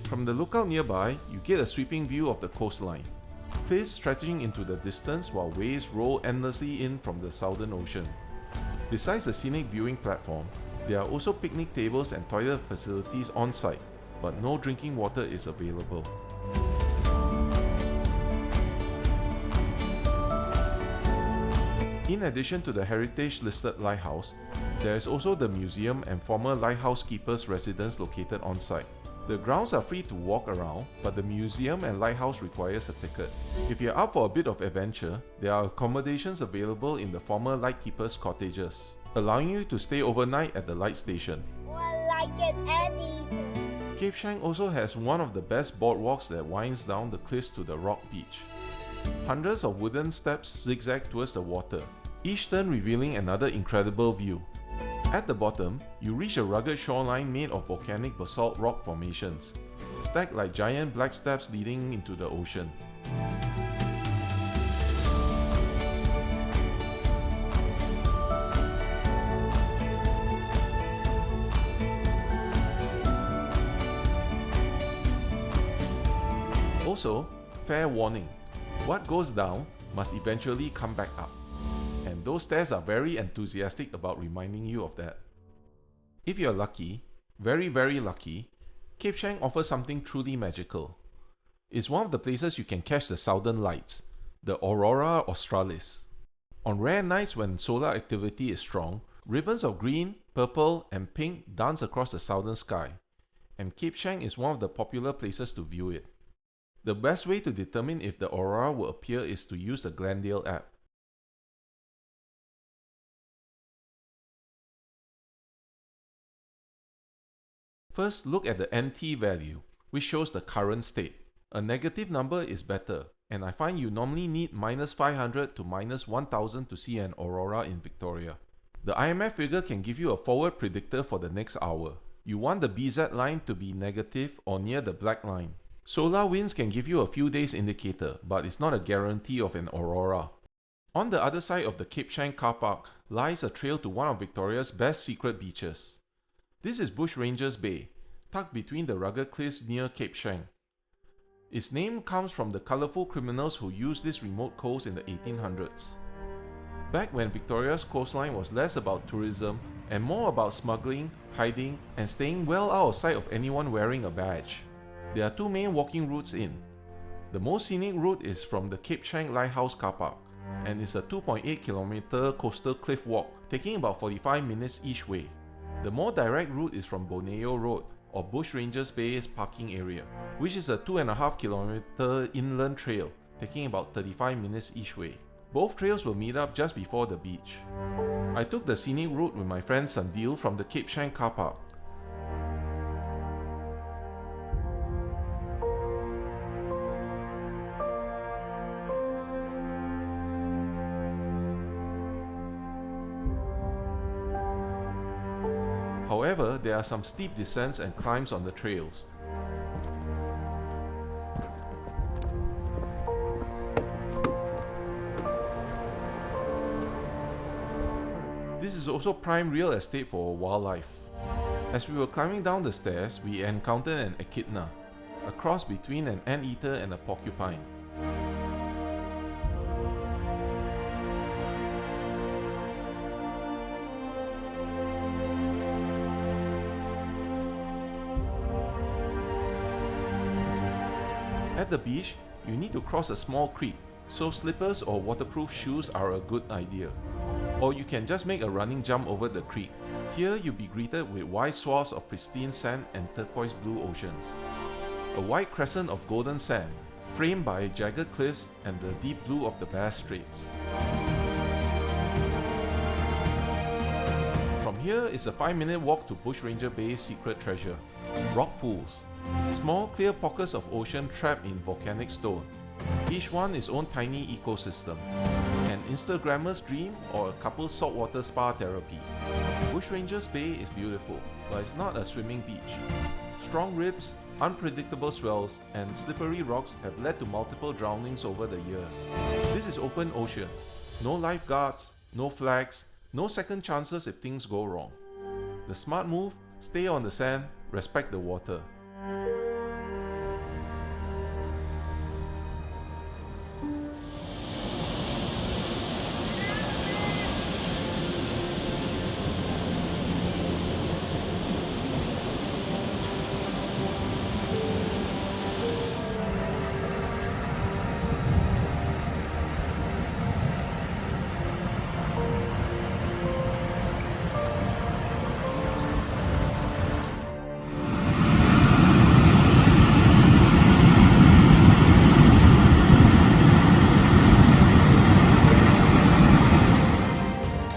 S1: From the lookout nearby, you get a sweeping view of the coastline, cliffs stretching into the distance while waves roll endlessly in from the southern ocean. Besides the scenic viewing platform, there are also picnic tables and toilet facilities on site, but no drinking water is available. In addition to the heritage-listed lighthouse, there is also the museum and former lighthouse keepers' residence located on site. The grounds are free to walk around, but the museum and lighthouse requires a ticket. If you're up for a bit of adventure, there are accommodations available in the former lightkeepers' cottages, allowing you to stay overnight at the light station.
S7: I like it anytime.
S1: Cape Schanck also has one of the best boardwalks that winds down the cliffs to the rock beach. Hundreds of wooden steps zigzag towards the water, each turn revealing another incredible view. At the bottom, you reach a rugged shoreline made of volcanic basalt rock formations, stacked like giant black steps leading into the ocean. Also, fair warning, what goes down must eventually come back up. And those stairs are very enthusiastic about reminding you of that. If you're lucky, very very lucky, Cape Schanck offers something truly magical. It's one of the places you can catch the southern lights, the Aurora Australis. On rare nights when solar activity is strong, ribbons of green, purple, and pink dance across the southern sky, and Cape Schanck is one of the popular places to view it. The best way to determine if the aurora will appear is to use the Glendale app. First, look at the NT value, which shows the current state. A negative number is better, and I find you normally need -500 to -1000 to see an aurora in Victoria. The IMF figure can give you a forward predictor for the next hour. You want the BZ line to be negative or near the black line. Solar winds can give you a few days indicator, but it's not a guarantee of an aurora. On the other side of the Schanck car park lies a trail to one of Victoria's best secret beaches. This is Bushrangers Bay, tucked between the rugged cliffs near Schanck. Its name comes from the colourful criminals who used this remote coast in the 1800s. Back when Victoria's coastline was less about tourism and more about smuggling, hiding, and staying well out of sight of anyone wearing a badge. There are two main walking routes in. The most scenic route is from the Schanck Lighthouse car park, and is a 2.8km coastal cliff walk, taking about 45 minutes each way. The more direct route is from Borneo Road, or Bushrangers Bay's parking area, which is a 2.5km inland trail, taking about 35 minutes each way. Both trails will meet up just before the beach. I took the scenic route with my friend Sandil from the Schanck car park. However, there are some steep descents and climbs on the trails. This is also prime real estate for wildlife. As we were climbing down the stairs, we encountered an echidna, a cross between an anteater and a porcupine. At the beach, you need to cross a small creek, so slippers or waterproof shoes are a good idea. Or you can just make a running jump over the creek. Here you'll be greeted with wide swaths of pristine sand and turquoise blue oceans. A white crescent of golden sand, framed by jagged cliffs and the deep blue of the Bass Straits. From here is a 5-minute walk to Bushranger Bay's secret treasure, rock pools. Small clear pockets of ocean trapped in volcanic stone. Each one its own tiny ecosystem. An Instagrammer's dream or a couple's saltwater spa therapy. Bushrangers Bay is beautiful, but it's not a swimming beach. Strong ribs, unpredictable swells, and slippery rocks have led to multiple drownings over the years. This is open ocean. No lifeguards, no flags, no second chances if things go wrong. The smart move, stay on the sand, respect the water.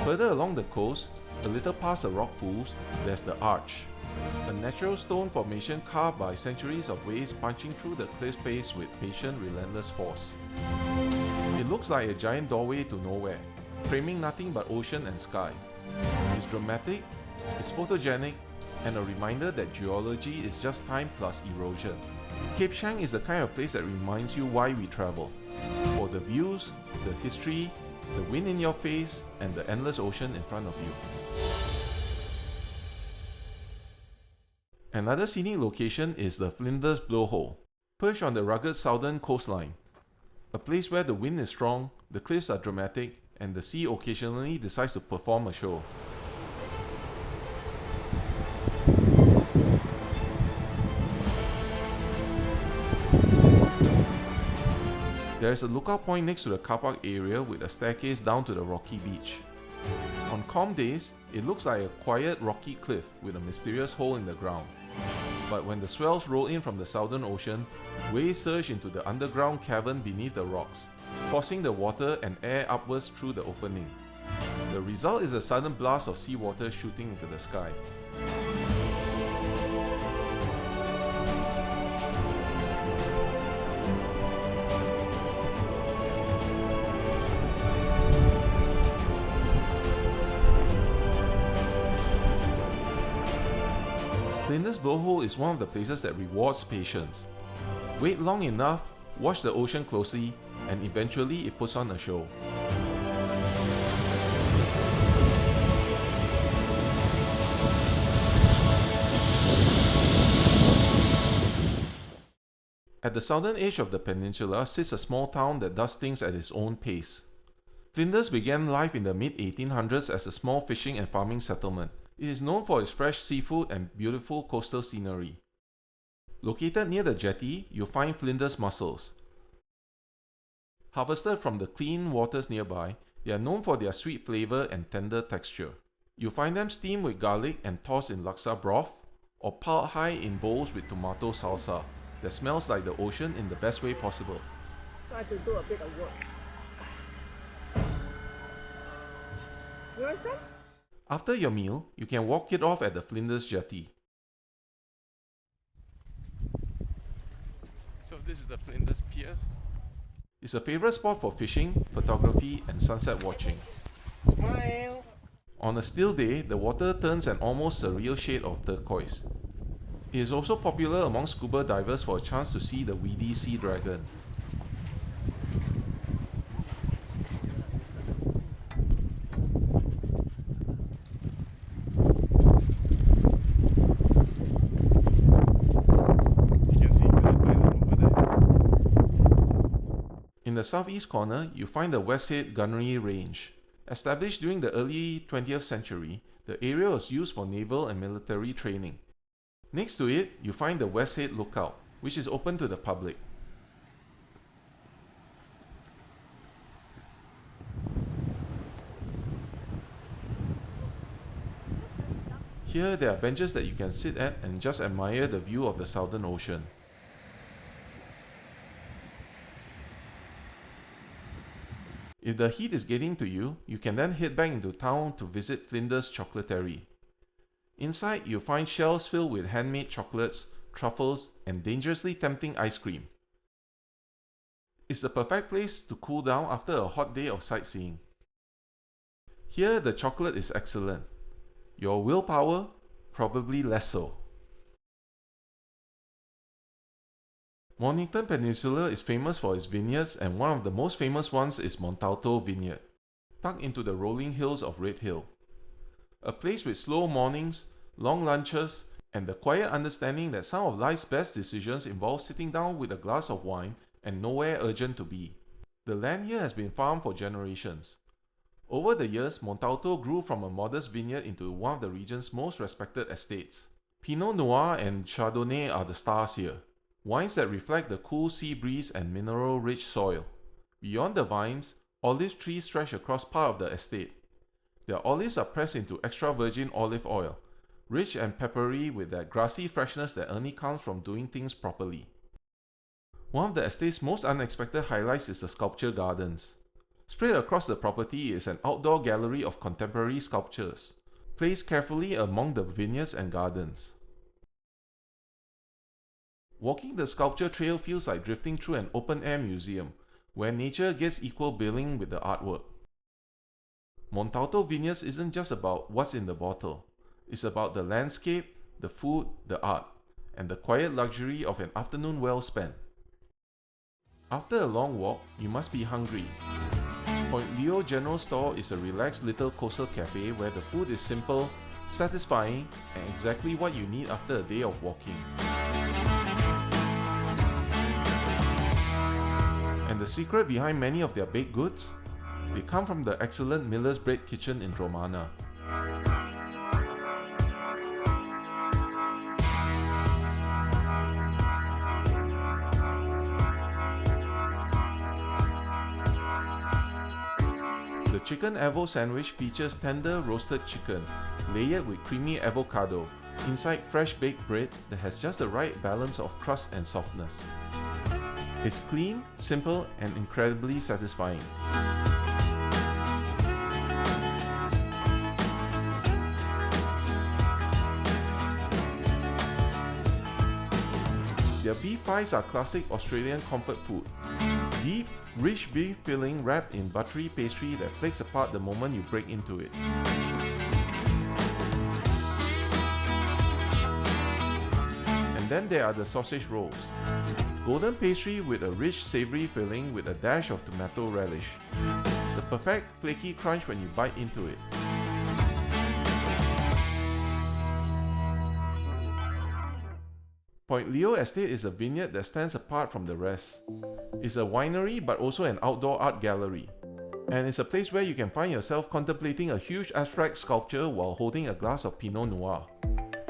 S1: Further along the coast, a little past the rock pools, there's the Arch, a natural stone formation carved by centuries of waves punching through the cliff face with patient, relentless force. It looks like a giant doorway to nowhere, framing nothing but ocean and sky. It's dramatic, it's photogenic, and a reminder that geology is just time plus erosion. Schanck is the kind of place that reminds you why we travel. For the views, the history, the wind in your face, and the endless ocean in front of you. Another scenic location is the Flinders Blowhole, perched on the rugged southern coastline. A place where the wind is strong, the cliffs are dramatic, and the sea occasionally decides to perform a show. There is a lookout point next to the car park area with a staircase down to the rocky beach. On calm days, it looks like a quiet rocky cliff with a mysterious hole in the ground. But when the swells roll in from the southern ocean, waves surge into the underground cavern beneath the rocks, forcing the water and air upwards through the opening. The result is a sudden blast of seawater shooting into the sky. Flinders Blowhole is one of the places that rewards patience. Wait long enough, watch the ocean closely, and eventually it puts on a show. At the southern edge of the peninsula sits a small town that does things at its own pace. Flinders began life in the mid-1800s as a small fishing and farming settlement. It is known for its fresh seafood and beautiful coastal scenery. Located near the jetty, you'll find Flinders mussels. Harvested from the clean waters nearby, they are known for their sweet flavour and tender texture. You'll find them steamed with garlic and tossed in laksa broth, or piled high in bowls with tomato salsa that smells like the ocean in the best way possible.
S8: So I have to do a bit of work. You want some?
S1: After your meal, you can walk it off at the Flinders jetty. So this is the Flinders Pier. It's a favourite spot for fishing, photography and sunset watching.
S8: Smile!
S1: On a still day, the water turns an almost surreal shade of turquoise. It is also popular among scuba divers for a chance to see the weedy sea dragon. You can see Phillip Island over there. In the southeast corner, you find the Westhead Gunnery Range. Established during the early 20th century, the area was used for naval and military training. Next to it, you find the Westhead Lookout, which is open to the public. Here, there are benches that you can sit at and just admire the view of the Southern Ocean. If the heat is getting to you, you can then head back into town to visit Flinders Chocolatery. Inside, you'll find shelves filled with handmade chocolates, truffles, and dangerously tempting ice cream. It's the perfect place to cool down after a hot day of sightseeing. Here, the chocolate is excellent. Your willpower, probably less so. Mornington Peninsula is famous for its vineyards, and one of the most famous ones is Montalto Vineyard, tucked into the rolling hills of Red Hill. A place with slow mornings, long lunches, and the quiet understanding that some of life's best decisions involve sitting down with a glass of wine and nowhere urgent to be. The land here has been farmed for generations. Over the years, Montalto grew from a modest vineyard into one of the region's most respected estates. Pinot Noir and Chardonnay are the stars here, wines that reflect the cool sea breeze and mineral-rich soil. Beyond the vines, olive trees stretch across part of the estate. Their olives are pressed into extra virgin olive oil, rich and peppery with that grassy freshness that only comes from doing things properly. One of the estate's most unexpected highlights is the sculpture gardens. Spread across the property is an outdoor gallery of contemporary sculptures, placed carefully among the vineyards and gardens. Walking the sculpture trail feels like drifting through an open-air museum, where nature gets equal billing with the artwork. Montalto Vineyards isn't just about what's in the bottle. It's about the landscape, the food, the art, and the quiet luxury of an afternoon well spent. After a long walk, you must be hungry. Point Leo General Store is a relaxed little coastal cafe where the food is simple, satisfying, and exactly what you need after a day of walking. And the secret behind many of their baked goods? They come from the excellent Miller's Bread Kitchen in Dromana. The chicken avo sandwich features tender roasted chicken, layered with creamy avocado, inside fresh baked bread that has just the right balance of crust and softness. It's clean, simple, and incredibly satisfying. Their beef pies are classic Australian comfort food. Deep, rich beef filling wrapped in buttery pastry that flakes apart the moment you break into it. And then there are the sausage rolls. Golden pastry with a rich savory filling with a dash of tomato relish. The perfect flaky crunch when you bite into it. Point Leo Estate is a vineyard that stands apart from the rest. It's a winery but also an outdoor art gallery. And it's a place where you can find yourself contemplating a huge abstract sculpture while holding a glass of Pinot Noir.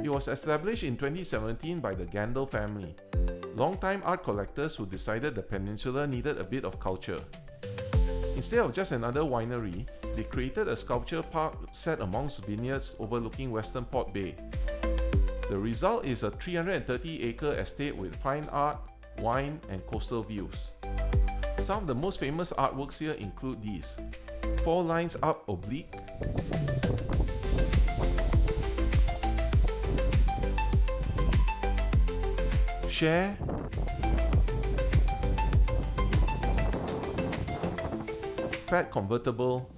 S1: It was established in 2017 by the Gandel family, long-time art collectors who decided the peninsula needed a bit of culture. Instead of just another winery, they created a sculpture park set amongst vineyards overlooking Western Port Bay. The result is a 330-acre estate with fine art, wine, and coastal views. Some of the most famous artworks here include these: 4 lines up oblique, share, fat convertible,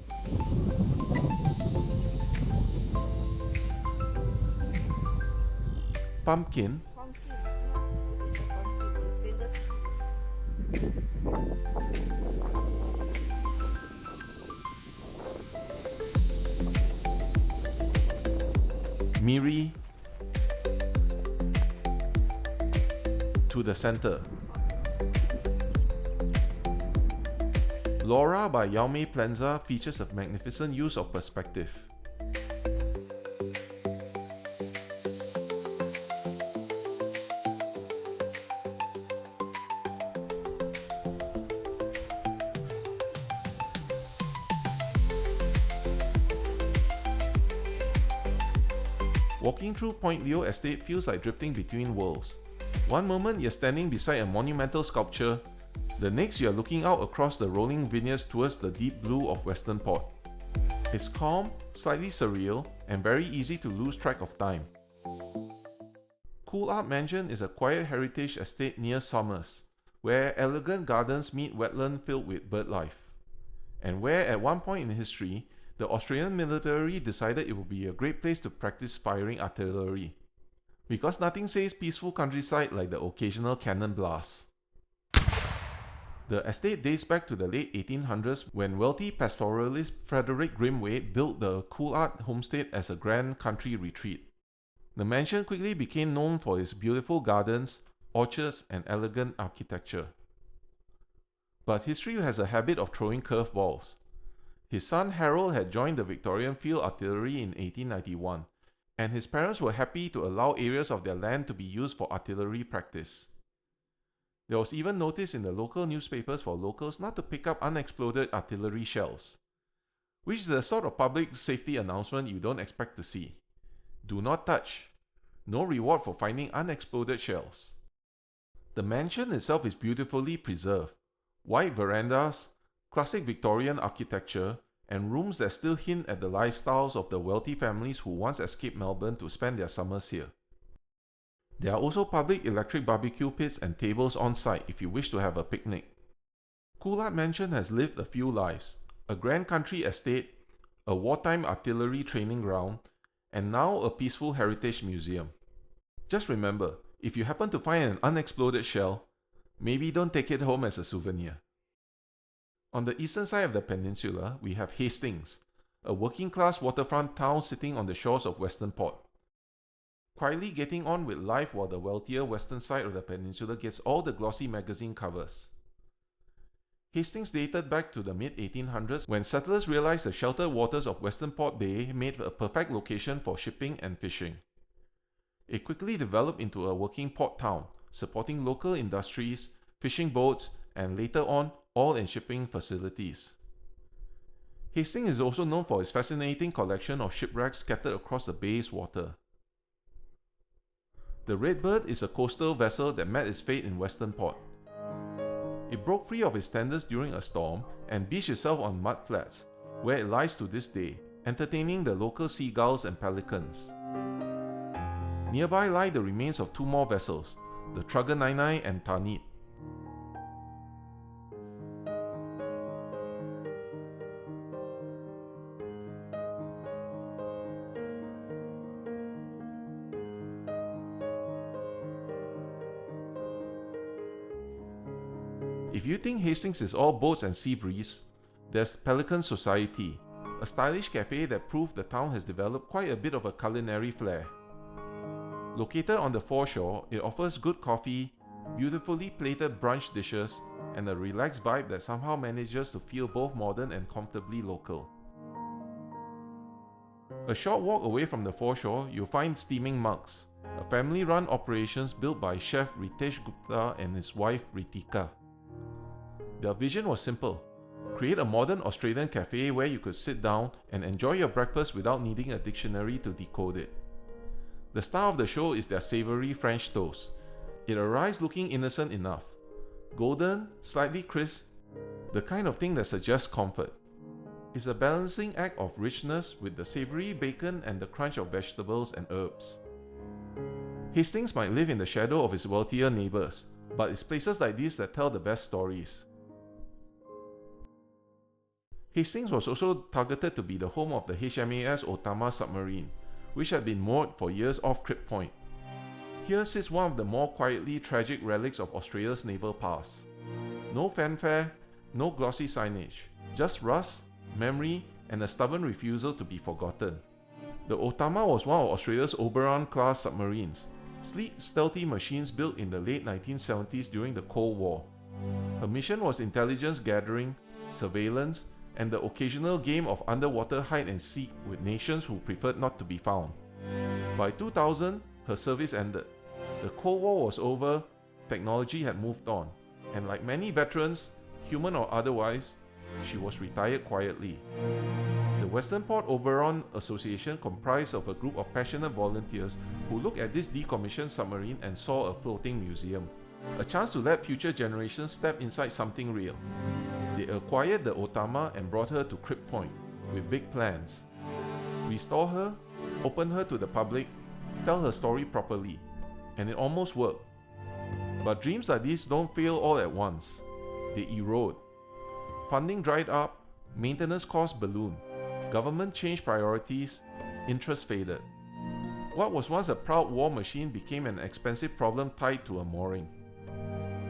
S1: pumpkin, Miri, to the center, Laura by 𝗟𝗡𝗞𝗦 features a magnificent use of perspective. Walking through Point Leo Estate feels like drifting between worlds. One moment you're standing beside a monumental sculpture, the next you're looking out across the rolling vineyards towards the deep blue of Western Port. It's calm, slightly surreal, and very easy to lose track of time. Coolart Mansion is a quiet heritage estate near Somers, where elegant gardens meet wetland filled with bird life, and where at one point in history, the Australian military decided it would be a great place to practice firing artillery, because nothing says peaceful countryside like the occasional cannon blast. The estate dates back to the late 1800s when wealthy pastoralist Frederick Grimwade built the Coolart homestead as a grand country retreat. The mansion quickly became known for its beautiful gardens, orchards, and elegant architecture. But history has a habit of throwing curveballs. His son Harold had joined the Victorian Field Artillery in 1891, and his parents were happy to allow areas of their land to be used for artillery practice. There was even notice in the local newspapers for locals not to pick up unexploded artillery shells, which is the sort of public safety announcement you don't expect to see. Do not touch. No reward for finding unexploded shells. The mansion itself is beautifully preserved. Wide verandas, classic Victorian architecture, and rooms that still hint at the lifestyles of the wealthy families who once escaped Melbourne to spend their summers here. There are also public electric barbecue pits and tables on site if you wish to have a picnic. Coolart Mansion has lived a few lives: a grand country estate, a wartime artillery training ground, and now a peaceful heritage museum. Just remember, if you happen to find an unexploded shell, maybe don't take it home as a souvenir. On the eastern side of the peninsula, we have Hastings, a working-class waterfront town sitting on the shores of Western Port. Quietly getting on with life while the wealthier western side of the peninsula gets all the glossy magazine covers. Hastings dated back to the mid-1800s when settlers realized the sheltered waters of Western Port Bay made a perfect location for shipping and fishing. It quickly developed into a working port town, supporting local industries, fishing boats, and later on, oil and shipping facilities. Hastings is also known for its fascinating collection of shipwrecks scattered across the bay's water. The Redbird is a coastal vessel that met its fate in Western Port. It broke free of its tenders during a storm and beached itself on mud flats, where it lies to this day, entertaining the local seagulls and pelicans. Nearby lie the remains of 2 more vessels, the Truganini and Tarnit. If you think Hastings is all boats and sea breeze, there's Pelican Society, a stylish cafe that proved the town has developed quite a bit of a culinary flair. Located on the foreshore, it offers good coffee, beautifully plated brunch dishes, and a relaxed vibe that somehow manages to feel both modern and comfortably local. A short walk away from the foreshore, you'll find Steaming Mugs, a family-run operations built by chef Ritesh Gupta and his wife Ritika. Their vision was simple: create a modern Australian cafe where you could sit down and enjoy your breakfast without needing a dictionary to decode it. The star of the show is their savoury French toast. It arrives looking innocent enough. Golden, slightly crisp, the kind of thing that suggests comfort. It's a balancing act of richness with the savoury bacon and the crunch of vegetables and herbs. Hastings might live in the shadow of its wealthier neighbours, but it's places like these that tell the best stories. Hastings was also targeted to be the home of the HMAS Otama submarine, which had been moored for years off Kripp Point. Here sits one of the more quietly tragic relics of Australia's naval past. No fanfare, no glossy signage, just rust, memory, and a stubborn refusal to be forgotten. The Otama was one of Australia's Oberon-class submarines, sleek, stealthy machines built in the late 1970s during the Cold War. Her mission was intelligence gathering, surveillance, and the occasional game of underwater hide and seek with nations who preferred not to be found. By 2000, her service ended. The Cold War was over, technology had moved on, and like many veterans, human or otherwise, she was retired quietly. The Western Port Oberon Association comprised of a group of passionate volunteers who looked at this decommissioned submarine and saw a floating museum, a chance to let future generations step inside something real. They acquired the Otama and brought her to Kripp Point with big plans. Restore her, open her to the public, tell her story properly, and it almost worked. But dreams like these don't fail all at once. They erode. Funding dried up, maintenance costs ballooned, government changed priorities, interest faded. What was once a proud war machine became an expensive problem tied to a mooring.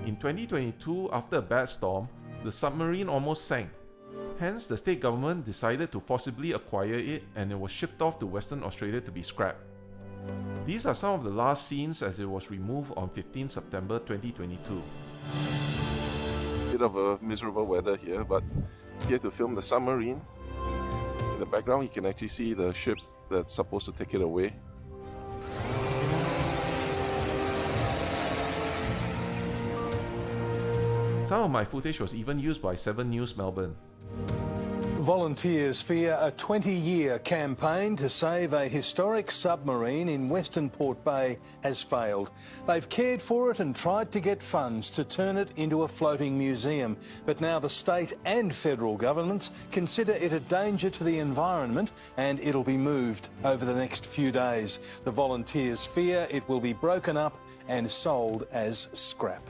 S1: In 2022, after a bad storm, the submarine almost sank. Hence, the state government decided to forcibly acquire it and it was shipped off to Western Australia to be scrapped. These are some of the last scenes as it was removed on 15 September 2022.
S5: Bit of a miserable weather here, but here to film the submarine. In the background, you can actually see the ship that's supposed to take it away.
S1: Some of my footage was even used by 7 News Melbourne.
S9: Volunteers fear a 20-year campaign to save a historic submarine in Western Port Bay has failed. They've cared for it and tried to get funds to turn it into a floating museum. But now the state and federal governments consider it a danger to the environment and it'll be moved over the next few days. The volunteers fear it will be broken up and sold as scrap.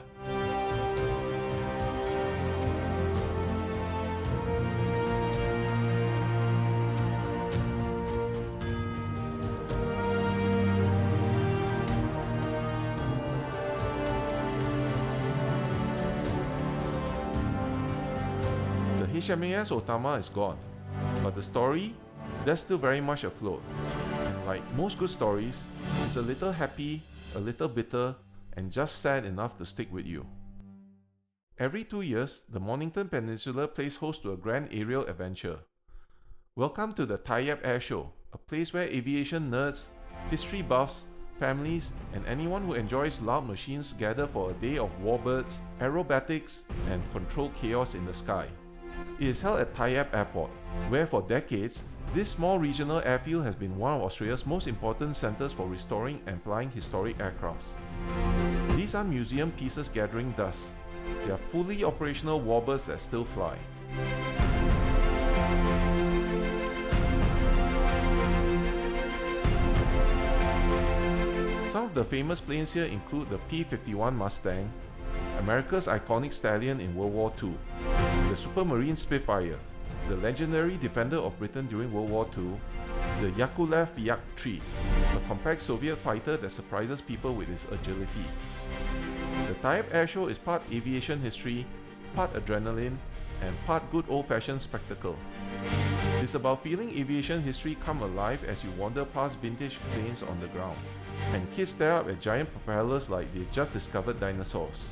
S1: HMAS Otama is gone, but the story, that's still very much afloat. And like most good stories, it's a little happy, a little bitter, and just sad enough to stick with you. Every 2 years, the Mornington Peninsula plays host to a grand aerial adventure. Welcome to the Tyabb Air Show, a place where aviation nerds, history buffs, families, and anyone who enjoys loud machines gather for a day of warbirds, aerobatics, and controlled chaos in the sky. It is held at Tyabb Airport, where for decades, this small regional airfield has been one of Australia's most important centres for restoring and flying historic aircrafts. These are museum pieces gathering dust. They are fully operational warbirds that still fly. Some of the famous planes here include the P-51 Mustang, America's iconic stallion in World War II, the Supermarine Spitfire, the legendary defender of Britain during World War II, the 𝗟𝗡𝗞𝗥, a compact Soviet fighter that surprises people with its agility. The Tyabb Air Show is part aviation history, part adrenaline, and part good old-fashioned spectacle. It's about feeling aviation history come alive as you wander past vintage planes on the ground, and kids stare up at giant propellers like they just discovered dinosaurs.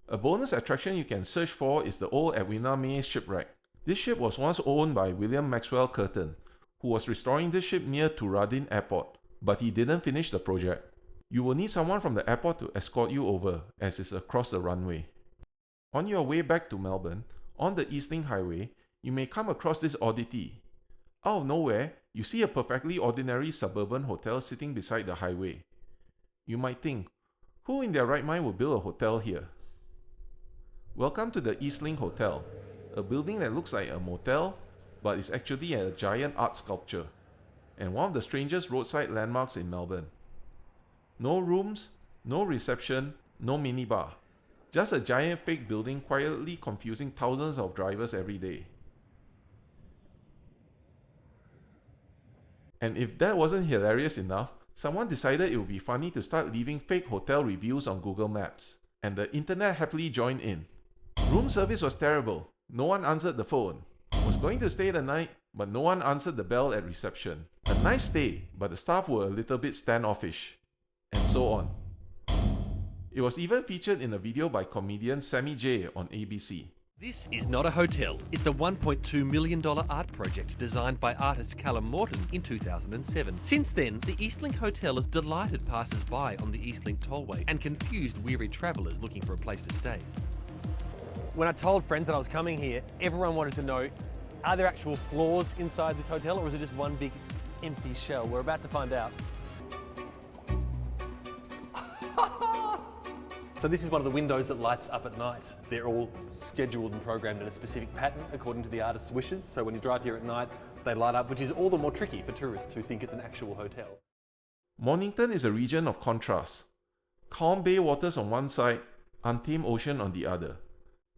S1: A bonus attraction you can search for is the old 𝗟𝗡𝗡𝗏 shipwreck. This ship was once owned by William Maxwell Curtin, who was restoring this ship near Tyabb Airport, but he didn't finish the project. You will need someone from the airport to escort you over, as it's across the runway. On your way back to Melbourne, on the Eastlink Highway, you may come across this oddity. Out of nowhere, you see a perfectly ordinary suburban hotel sitting beside the highway. You might think, who in their right mind would build a hotel here? Welcome to the Eastlink Hotel, a building that looks like a motel, but is actually a giant art sculpture, and one of the strangest roadside landmarks in Melbourne. No rooms, no reception, no minibar. Just a giant fake building quietly confusing thousands of drivers every day. And if that wasn't hilarious enough, someone decided it would be funny to start leaving fake hotel reviews on Google Maps, and the internet happily joined in. Room service was terrible. No one answered the phone. Was going to stay the night, but no one answered the bell at reception. A nice stay, but the staff were a little bit standoffish. And so on. It was even featured in a video by comedian Sammy J on ABC.
S10: This is not a hotel. It's a $1.2 million art project designed by artist 𝗟𝗏𝗡𝗗𝗏 in 2007. Since then, the Eastlink Hotel has delighted passers-by on the Eastlink Tollway and confused weary travellers looking for a place to stay.
S6: When I told friends that I was coming here, everyone wanted to know, are there actual floors inside this hotel, or is it just one big empty shell? We're about to find out. So this is one of the windows that lights up at night. They're all scheduled and programmed in a specific pattern according to the artist's wishes. So when you drive here at night, they light up, which is all the more tricky for tourists who think it's an actual hotel.
S1: Mornington is a region of contrast. Calm bay waters on one side, untamed ocean on the other.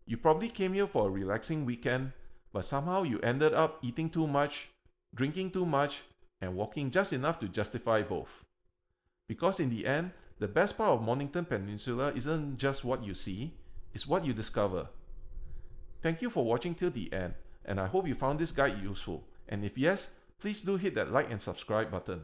S1: You probably came here for a relaxing weekend, but somehow you ended up eating too much, drinking too much, and walking just enough to justify both. Because in the end, the best part of Mornington Peninsula isn't just what you see, it's what you discover. Thank you for watching till the end, and I hope you found this guide useful. And if yes, please do hit that like and subscribe button.